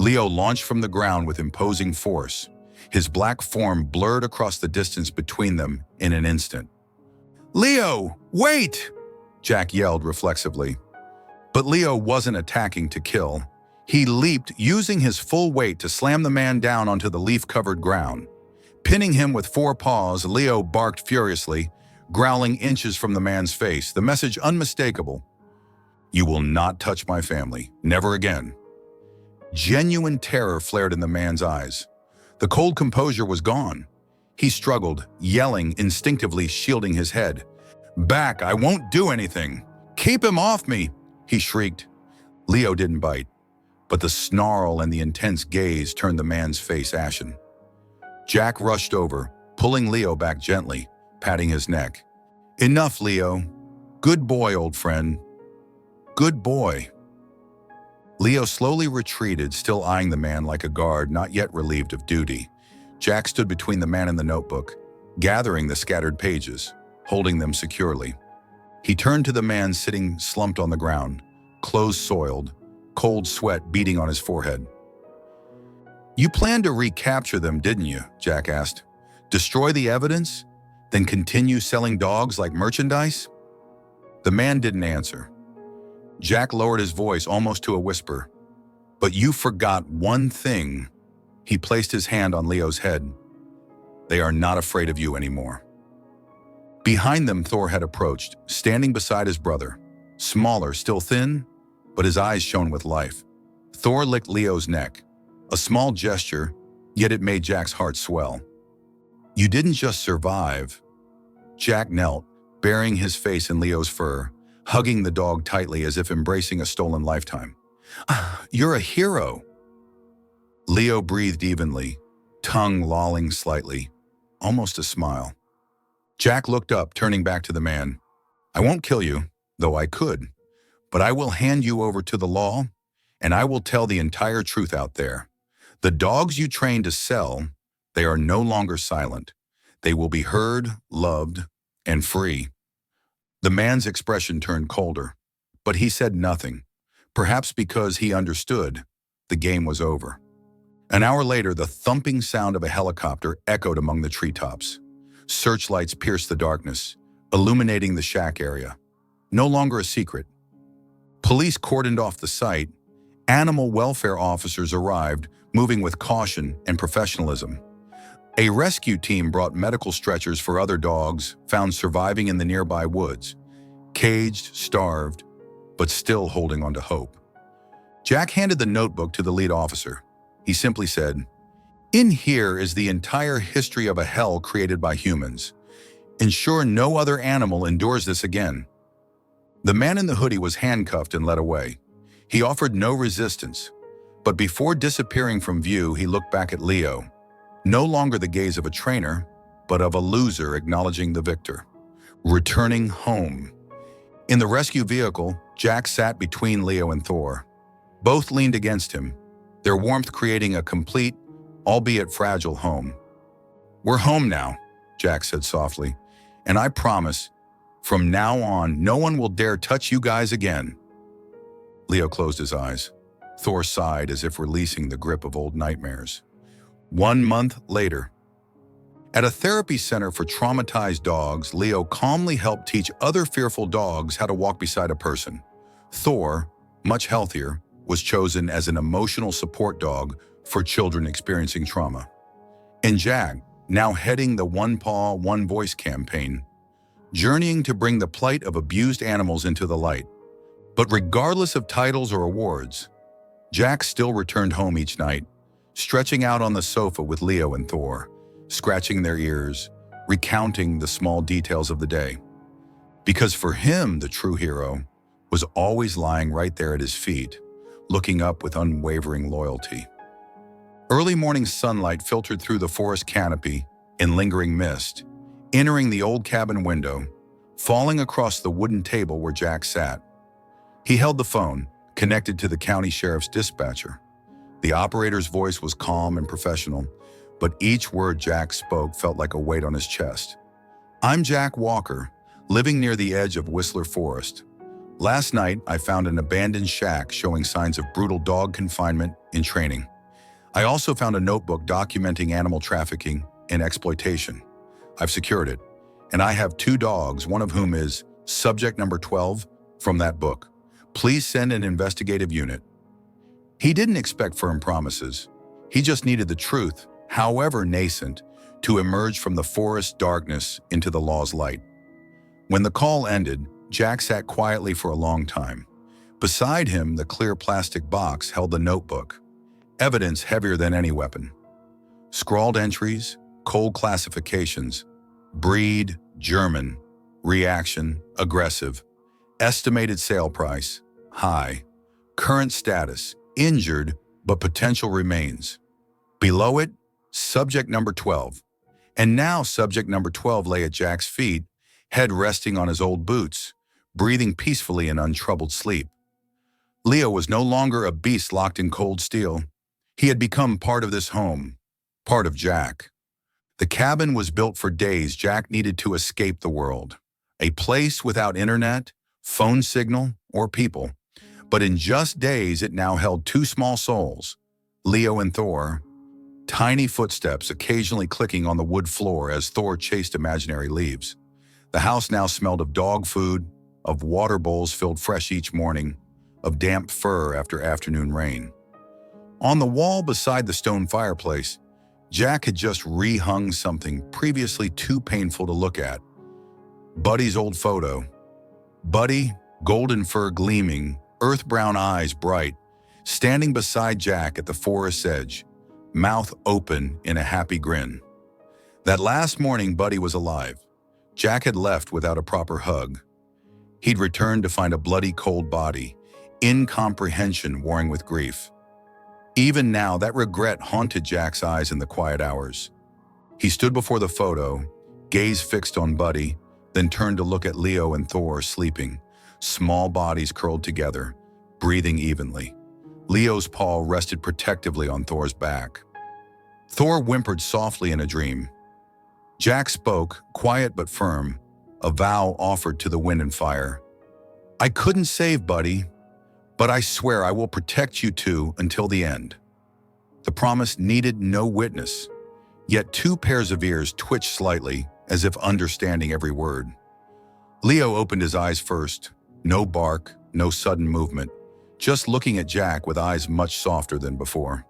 Leo launched from the ground with imposing force, his black form blurred across the distance between them in an instant. "Leo, wait!" Jack yelled reflexively. But Leo wasn't attacking to kill. He leaped, using his full weight to slam the man down onto the leaf-covered ground. Pinning him with four paws, Leo barked furiously, growling inches from the man's face, the message unmistakable. "You will not touch my family. Never again." Genuine terror flared in the man's eyes. The cold composure was gone. He struggled, yelling, instinctively shielding his head. "Back, I won't do anything. Keep him off me," he shrieked. Leo didn't bite, but the snarl and the intense gaze turned the man's face ashen. Jack rushed over, pulling Leo back gently, patting his neck. "Enough, Leo. Good boy, old friend. Good boy." Leo slowly retreated, still eyeing the man like a guard not yet relieved of duty. Jack stood between the man and the notebook, gathering the scattered pages, holding them securely. He turned to the man sitting slumped on the ground, clothes soiled, cold sweat beading on his forehead. "You planned to recapture them, didn't you?" Jack asked. "Destroy the evidence, then continue selling dogs like merchandise?" The man didn't answer. Jack lowered his voice almost to a whisper. "But you forgot one thing." He placed his hand on Leo's head. "They are not afraid of you anymore." Behind them, Thor had approached, standing beside his brother. Smaller, still thin, but his eyes shone with life. Thor licked Leo's neck. A small gesture, yet it made Jack's heart swell. You didn't just survive. Jack knelt, burying his face in Leo's fur, hugging the dog tightly as if embracing a stolen lifetime. You're a hero. Leo breathed evenly, tongue lolling slightly, almost a smile. Jack looked up, turning back to the man. I won't kill you, though I could, but I will hand you over to the law, and I will tell the entire truth out there. The dogs you trained to sell, they are no longer silent. They will be heard, loved, and free. The man's expression turned colder, but he said nothing, perhaps because he understood the game was over. An hour later, the thumping sound of a helicopter echoed among the treetops. Searchlights pierced the darkness, illuminating the shack area. No longer a secret. Police cordoned off the site. Animal welfare officers arrived, moving with caution and professionalism. A rescue team brought medical stretchers for other dogs found surviving in the nearby woods, caged, starved, but still holding on to hope. Jack handed the notebook to the lead officer. He simply said, "In here is the entire history of a hell created by humans. Ensure no other animal endures this again." The man in the hoodie was handcuffed and led away. He offered no resistance, but before disappearing from view, he looked back at Leo, no longer the gaze of a trainer, but of a loser acknowledging the victor, returning home. In the rescue vehicle, Jack sat between Leo and Thor. Both leaned against him, their warmth creating a complete, albeit fragile home. "We're home now," Jack said softly, "and I promise, from now on, no one will dare touch you guys again." Leo closed his eyes. Thor sighed as if releasing the grip of old nightmares. 1 month later. At a therapy center for traumatized dogs, Leo calmly helped teach other fearful dogs how to walk beside a person. Thor, much healthier, was chosen as an emotional support dog for children experiencing trauma. And Jack, now heading the One Paw, One Voice campaign, journeying to bring the plight of abused animals into the light. But regardless of titles or awards, Jack still returned home each night, stretching out on the sofa with Leo and Thor, scratching their ears, recounting the small details of the day. Because for him, the true hero was always lying right there at his feet, looking up with unwavering loyalty. Early morning sunlight filtered through the forest canopy in lingering mist, entering the old cabin window, falling across the wooden table where Jack sat. He held the phone, connected to the county sheriff's dispatcher. The operator's voice was calm and professional, but each word Jack spoke felt like a weight on his chest. "I'm Jack Walker, living near the edge of Whistler Forest. Last night, I found an abandoned shack showing signs of brutal dog confinement and training. I also found a notebook documenting animal trafficking and exploitation. I've secured it, and I have 2 dogs, one of whom is subject number 12 from that book. Please send an investigative unit." He didn't expect firm promises. He just needed the truth, however nascent, to emerge from the forest darkness into the law's light. When the call ended, Jack sat quietly for a long time. Beside him, the clear plastic box held the notebook, evidence heavier than any weapon. Scrawled entries, cold classifications, breed, German, reaction, aggressive, estimated sale price, high, current status, injured, but potential remains. Below it, subject number 12. And now subject number 12 lay at Jack's feet, head resting on his old boots, breathing peacefully in untroubled sleep. Leo was no longer a beast locked in cold steel. He had become part of this home, part of Jack. The cabin was built for days Jack needed to escape the world, a place without internet, phone signal, or people. But in just days, it now held 2 small souls, Leo and Thor, tiny footsteps occasionally clicking on the wood floor as Thor chased imaginary leaves. The house now smelled of dog food, of water bowls filled fresh each morning, of damp fur after afternoon rain. On the wall beside the stone fireplace, Jack had just rehung something previously too painful to look at. Buddy's old photo. Buddy, golden fur gleaming, earth-brown eyes bright, standing beside Jack at the forest's edge, mouth open in a happy grin. That last morning, Buddy was alive. Jack had left without a proper hug. He'd returned to find a bloody cold body, incomprehension warring with grief. Even now, that regret haunted Jack's eyes in the quiet hours. He stood before the photo, gaze fixed on Buddy, then turned to look at Leo and Thor sleeping, small bodies curled together, breathing evenly. Leo's paw rested protectively on Thor's back. Thor whimpered softly in a dream. Jack spoke, quiet but firm, a vow offered to the wind and fire. "I couldn't save Buddy, but I swear I will protect you two until the end." The promise needed no witness, yet two pairs of ears twitched slightly, as if understanding every word. Leo opened his eyes first. No bark, no sudden movement, just looking at Jack with eyes much softer than before.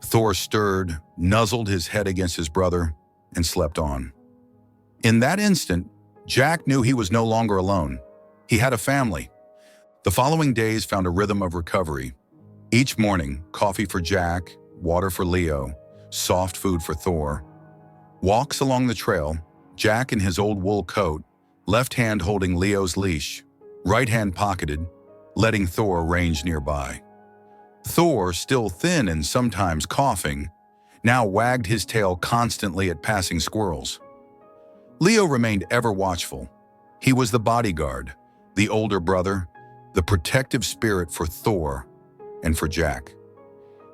Thor stirred, nuzzled his head against his brother, and slept on. In that instant, Jack knew he was no longer alone. He had a family. The following days found a rhythm of recovery. Each morning, coffee for Jack, water for Leo, soft food for Thor. Walks along the trail, Jack in his old wool coat, left hand holding Leo's leash, right hand pocketed, letting Thor range nearby. Thor, still thin and sometimes coughing, now wagged his tail constantly at passing squirrels. Leo remained ever watchful. He was the bodyguard, the older brother, the protective spirit for Thor and for Jack.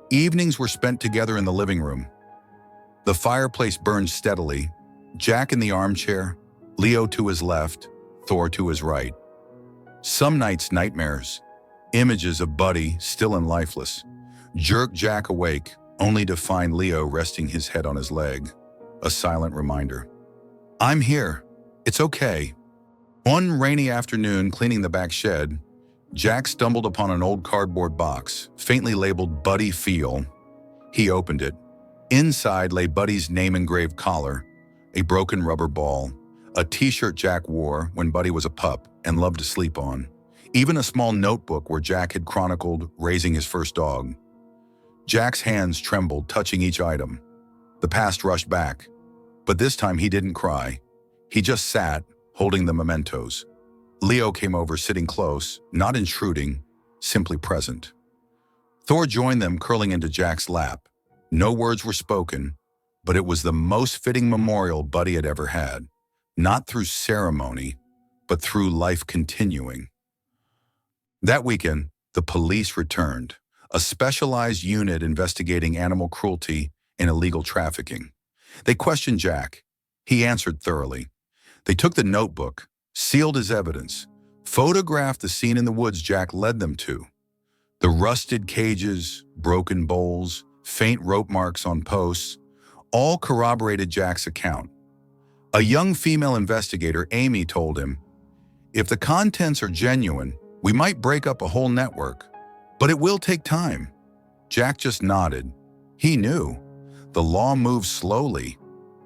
Evenings were spent together in the living room. The fireplace burned steadily, Jack in the armchair, Leo to his left, Thor to his right. Some nights nightmares, images of Buddy still and lifeless, jerked Jack awake only to find Leo resting his head on his leg, a silent reminder. "I'm here. It's okay." One rainy afternoon, cleaning the back shed, Jack stumbled upon an old cardboard box, faintly labeled Buddy Feel. He opened it. Inside lay Buddy's name-engraved collar, a broken rubber ball, a t-shirt Jack wore when Buddy was a pup and loved to sleep on, even a small notebook where Jack had chronicled raising his first dog. Jack's hands trembled, touching each item. The past rushed back, but this time he didn't cry. He just sat, holding the mementos. Leo came over, sitting close, not intruding, simply present. Thor joined them, curling into Jack's lap. No words were spoken, but it was the most fitting memorial Buddy had ever had, not through ceremony, but through life continuing. That weekend, the police returned, a specialized unit investigating animal cruelty and illegal trafficking. They questioned Jack. He answered thoroughly. They took the notebook, sealed his evidence, photographed the scene in the woods Jack led them to. The rusted cages, broken bowls, faint rope marks on posts, all corroborated Jack's account. A young female investigator, Amy, told him, "If the contents are genuine, we might break up a whole network, but it will take time." Jack just nodded. He knew. The law moves slowly,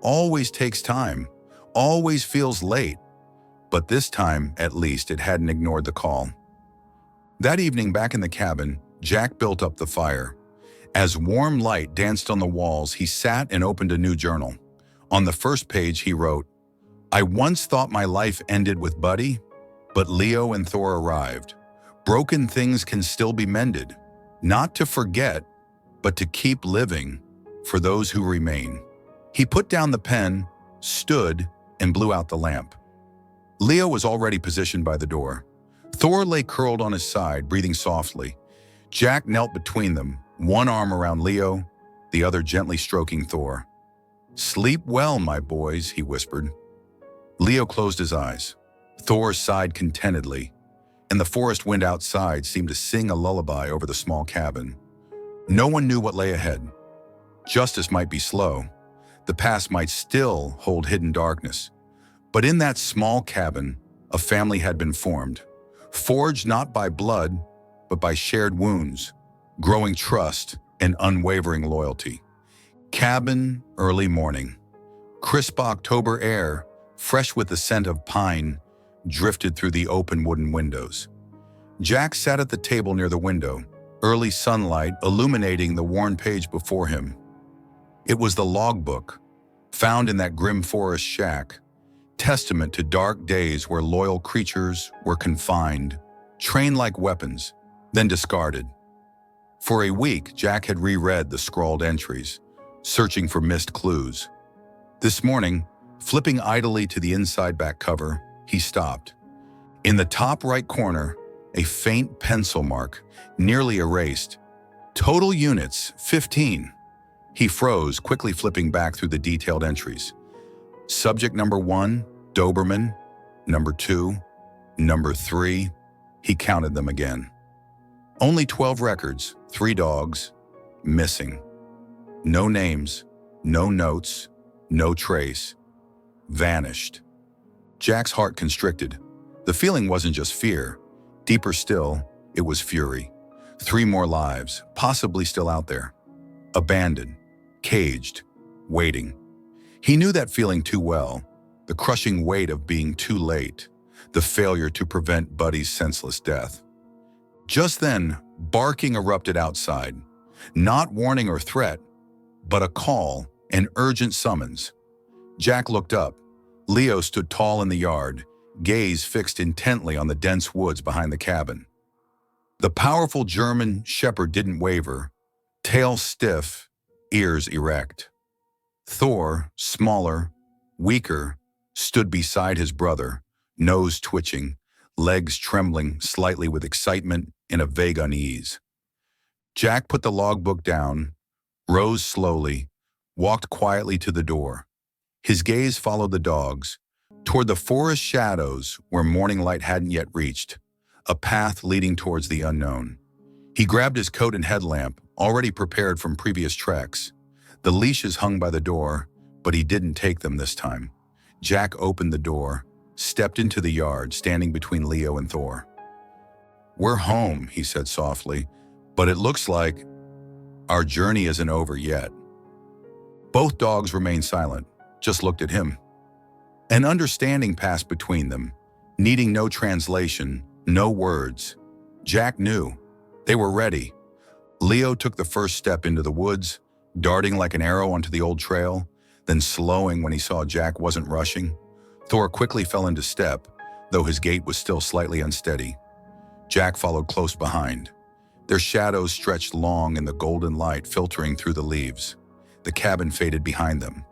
always takes time, always feels late, but this time, at least, it hadn't ignored the call. That evening, back in the cabin, Jack built up the fire. As warm light danced on the walls, he sat and opened a new journal. On the first page, he wrote, "I once thought my life ended with Buddy, but Leo and Thor arrived. Broken things can still be mended, not to forget, but to keep living for those who remain." He put down the pen, stood, and blew out the lamp. Leo was already positioned by the door. Thor lay curled on his side, breathing softly. Jack knelt between them, one arm around Leo, the other gently stroking Thor. "Sleep well, my boys," he whispered. Leo closed his eyes. Thor sighed contentedly, and the forest wind outside seemed to sing a lullaby over the small cabin. No one knew what lay ahead. Justice might be slow. The past might still hold hidden darkness. But in that small cabin, a family had been formed, forged not by blood, but by shared wounds, growing trust and unwavering loyalty. Cabin, early morning. Crisp October air, fresh with the scent of pine, drifted through the open wooden windows. Jack sat at the table near the window. early sunlight illuminating the worn page before him. It was the logbook, found in that grim forest shack, testament to dark days where loyal creatures were confined, trained like weapons, then discarded. For a week, Jack had reread the scrawled entries, searching for missed clues. This morning, flipping idly to the inside back cover, he stopped. In the top right corner, a faint pencil mark, nearly erased. Total units, 15. He froze, quickly flipping back through the detailed entries. Subject number 1, Doberman. Number 2, number 3. He counted them again. Only 12 records, 3 dogs, missing. No names, no notes, no trace. Vanished. Jack's heart constricted. The feeling wasn't just fear. Deeper still, it was fury. 3 more lives, possibly still out there. Abandoned, caged, waiting. He knew that feeling too well, the crushing weight of being too late, the failure to prevent Buddy's senseless death. Just then, barking erupted outside. Not warning or threat, but a call, an urgent summons. Jack looked up. Leo stood tall in the yard, gaze fixed intently on the dense woods behind the cabin. The powerful German shepherd didn't waver, tail stiff, ears erect. Thor, smaller, weaker, stood beside his brother, nose twitching, legs trembling slightly with excitement and a vague unease. Jack put the logbook down, rose slowly, walked quietly to the door. His gaze followed the dogs, toward the forest shadows where morning light hadn't yet reached, a path leading towards the unknown. He grabbed his coat and headlamp, already prepared from previous treks. The leashes hung by the door, but he didn't take them this time. Jack opened the door, stepped into the yard, standing between Leo and Thor. "We're home," he said softly, "but it looks like our journey isn't over yet." Both dogs remained silent, just looked at him. An understanding passed between them, needing no translation, no words. Jack knew. They were ready. Leo took the first step into the woods, darting like an arrow onto the old trail, then slowing when he saw Jack wasn't rushing. Thor quickly fell into step, though his gait was still slightly unsteady. Jack followed close behind. Their shadows stretched long in the golden light filtering through the leaves. The cabin faded behind them.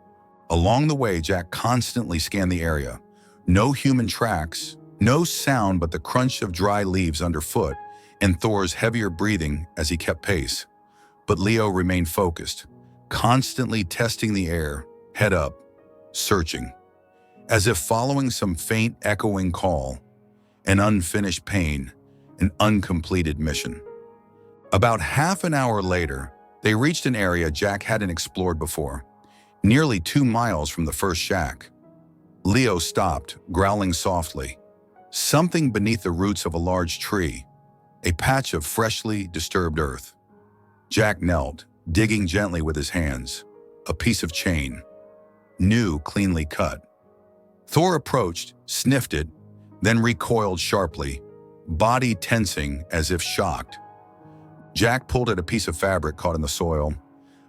Along the way, Jack constantly scanned the area. No human tracks, no sound but the crunch of dry leaves underfoot and Thor's heavier breathing as he kept pace. But Leo remained focused, constantly testing the air, head up, searching, as if following some faint echoing call, an unfinished pain, an uncompleted mission. About half an hour later, they reached an area Jack hadn't explored before, nearly 2 miles from the first shack. Leo stopped, growling softly. Something beneath the roots of a large tree, a patch of freshly disturbed earth. Jack knelt, digging gently with his hands. A piece of chain, new, cleanly cut. Thor approached, sniffed it, then recoiled sharply, body tensing as if shocked. Jack pulled at a piece of fabric caught in the soil,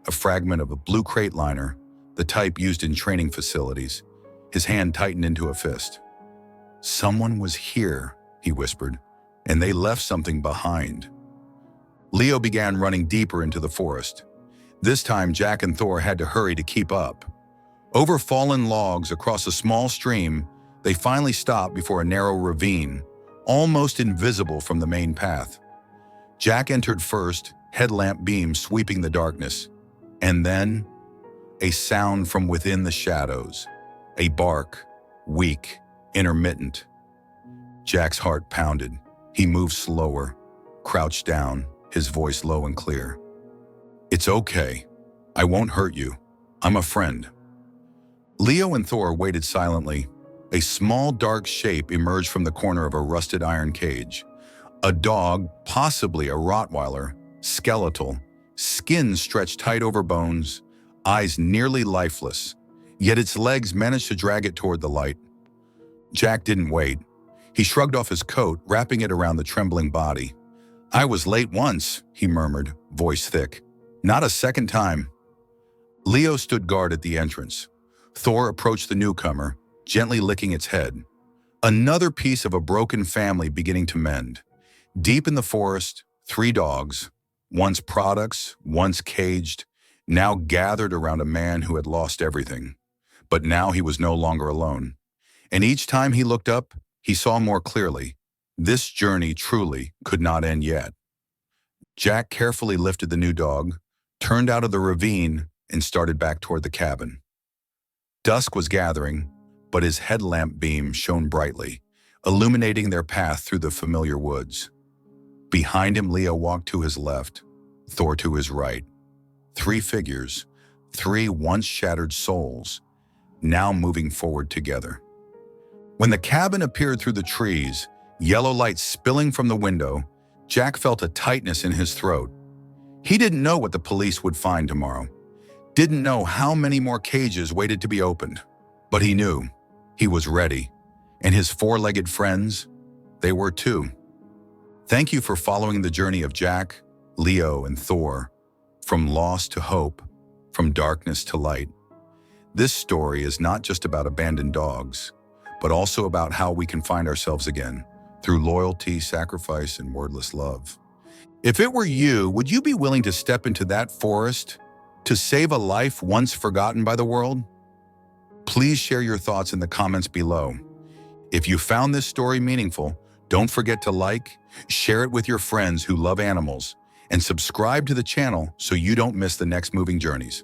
a fragment of a blue crate liner, the type used in training facilities. His hand tightened into a fist. "Someone was here," he whispered, "and they left something behind." Leo began running deeper into the forest. This time, Jack and Thor had to hurry to keep up. Over fallen logs across a small stream, they finally stopped before a narrow ravine, almost invisible from the main path. Jack entered first, headlamp beams sweeping the darkness. And then, a sound from within the shadows. A bark, weak, intermittent. Jack's heart pounded. He moved slower, crouched down, his voice low and clear. "It's okay. I won't hurt you. I'm a friend." Leo and Thor waited silently. A small dark shape emerged from the corner of a rusted iron cage. A dog, possibly a Rottweiler, skeletal, skin stretched tight over bones, eyes nearly lifeless, yet its legs managed to drag it toward the light. Jack didn't wait. He shrugged off his coat, wrapping it around the trembling body. "I was late once," he murmured, voice thick. "Not a second time." Leo stood guard at the entrance. Thor approached the newcomer, gently licking its head. Another piece of a broken family beginning to mend. Deep in the forest, 3 dogs, once products, once caged, now gathered around a man who had lost everything. But now he was no longer alone. And each time he looked up, he saw more clearly. This journey truly could not end yet. Jack carefully lifted the new dog, turned out of the ravine, and started back toward the cabin. Dusk was gathering, but his headlamp beam shone brightly, illuminating their path through the familiar woods. Behind him, Leo walked to his left, Thor to his right. 3 figures, 3 once shattered souls, now moving forward together. When the cabin appeared through the trees, yellow light spilling from the window, Jack felt a tightness in his throat. He didn't know what the police would find tomorrow. Didn't know how many more cages waited to be opened. But he knew. He was ready. And his 4-legged friends, they were too. Thank you for following the journey of Jack, Leo, and Thor, from loss to hope, from darkness to light. This story is not just about abandoned dogs, but also about how we can find ourselves again, through loyalty, sacrifice, and wordless love. If it were you, would you be willing to step into that forest to save a life once forgotten by the world? Please share your thoughts in the comments below. If you found this story meaningful, don't forget to like, share it with your friends who love animals, and subscribe to the channel so you don't miss the next moving journeys.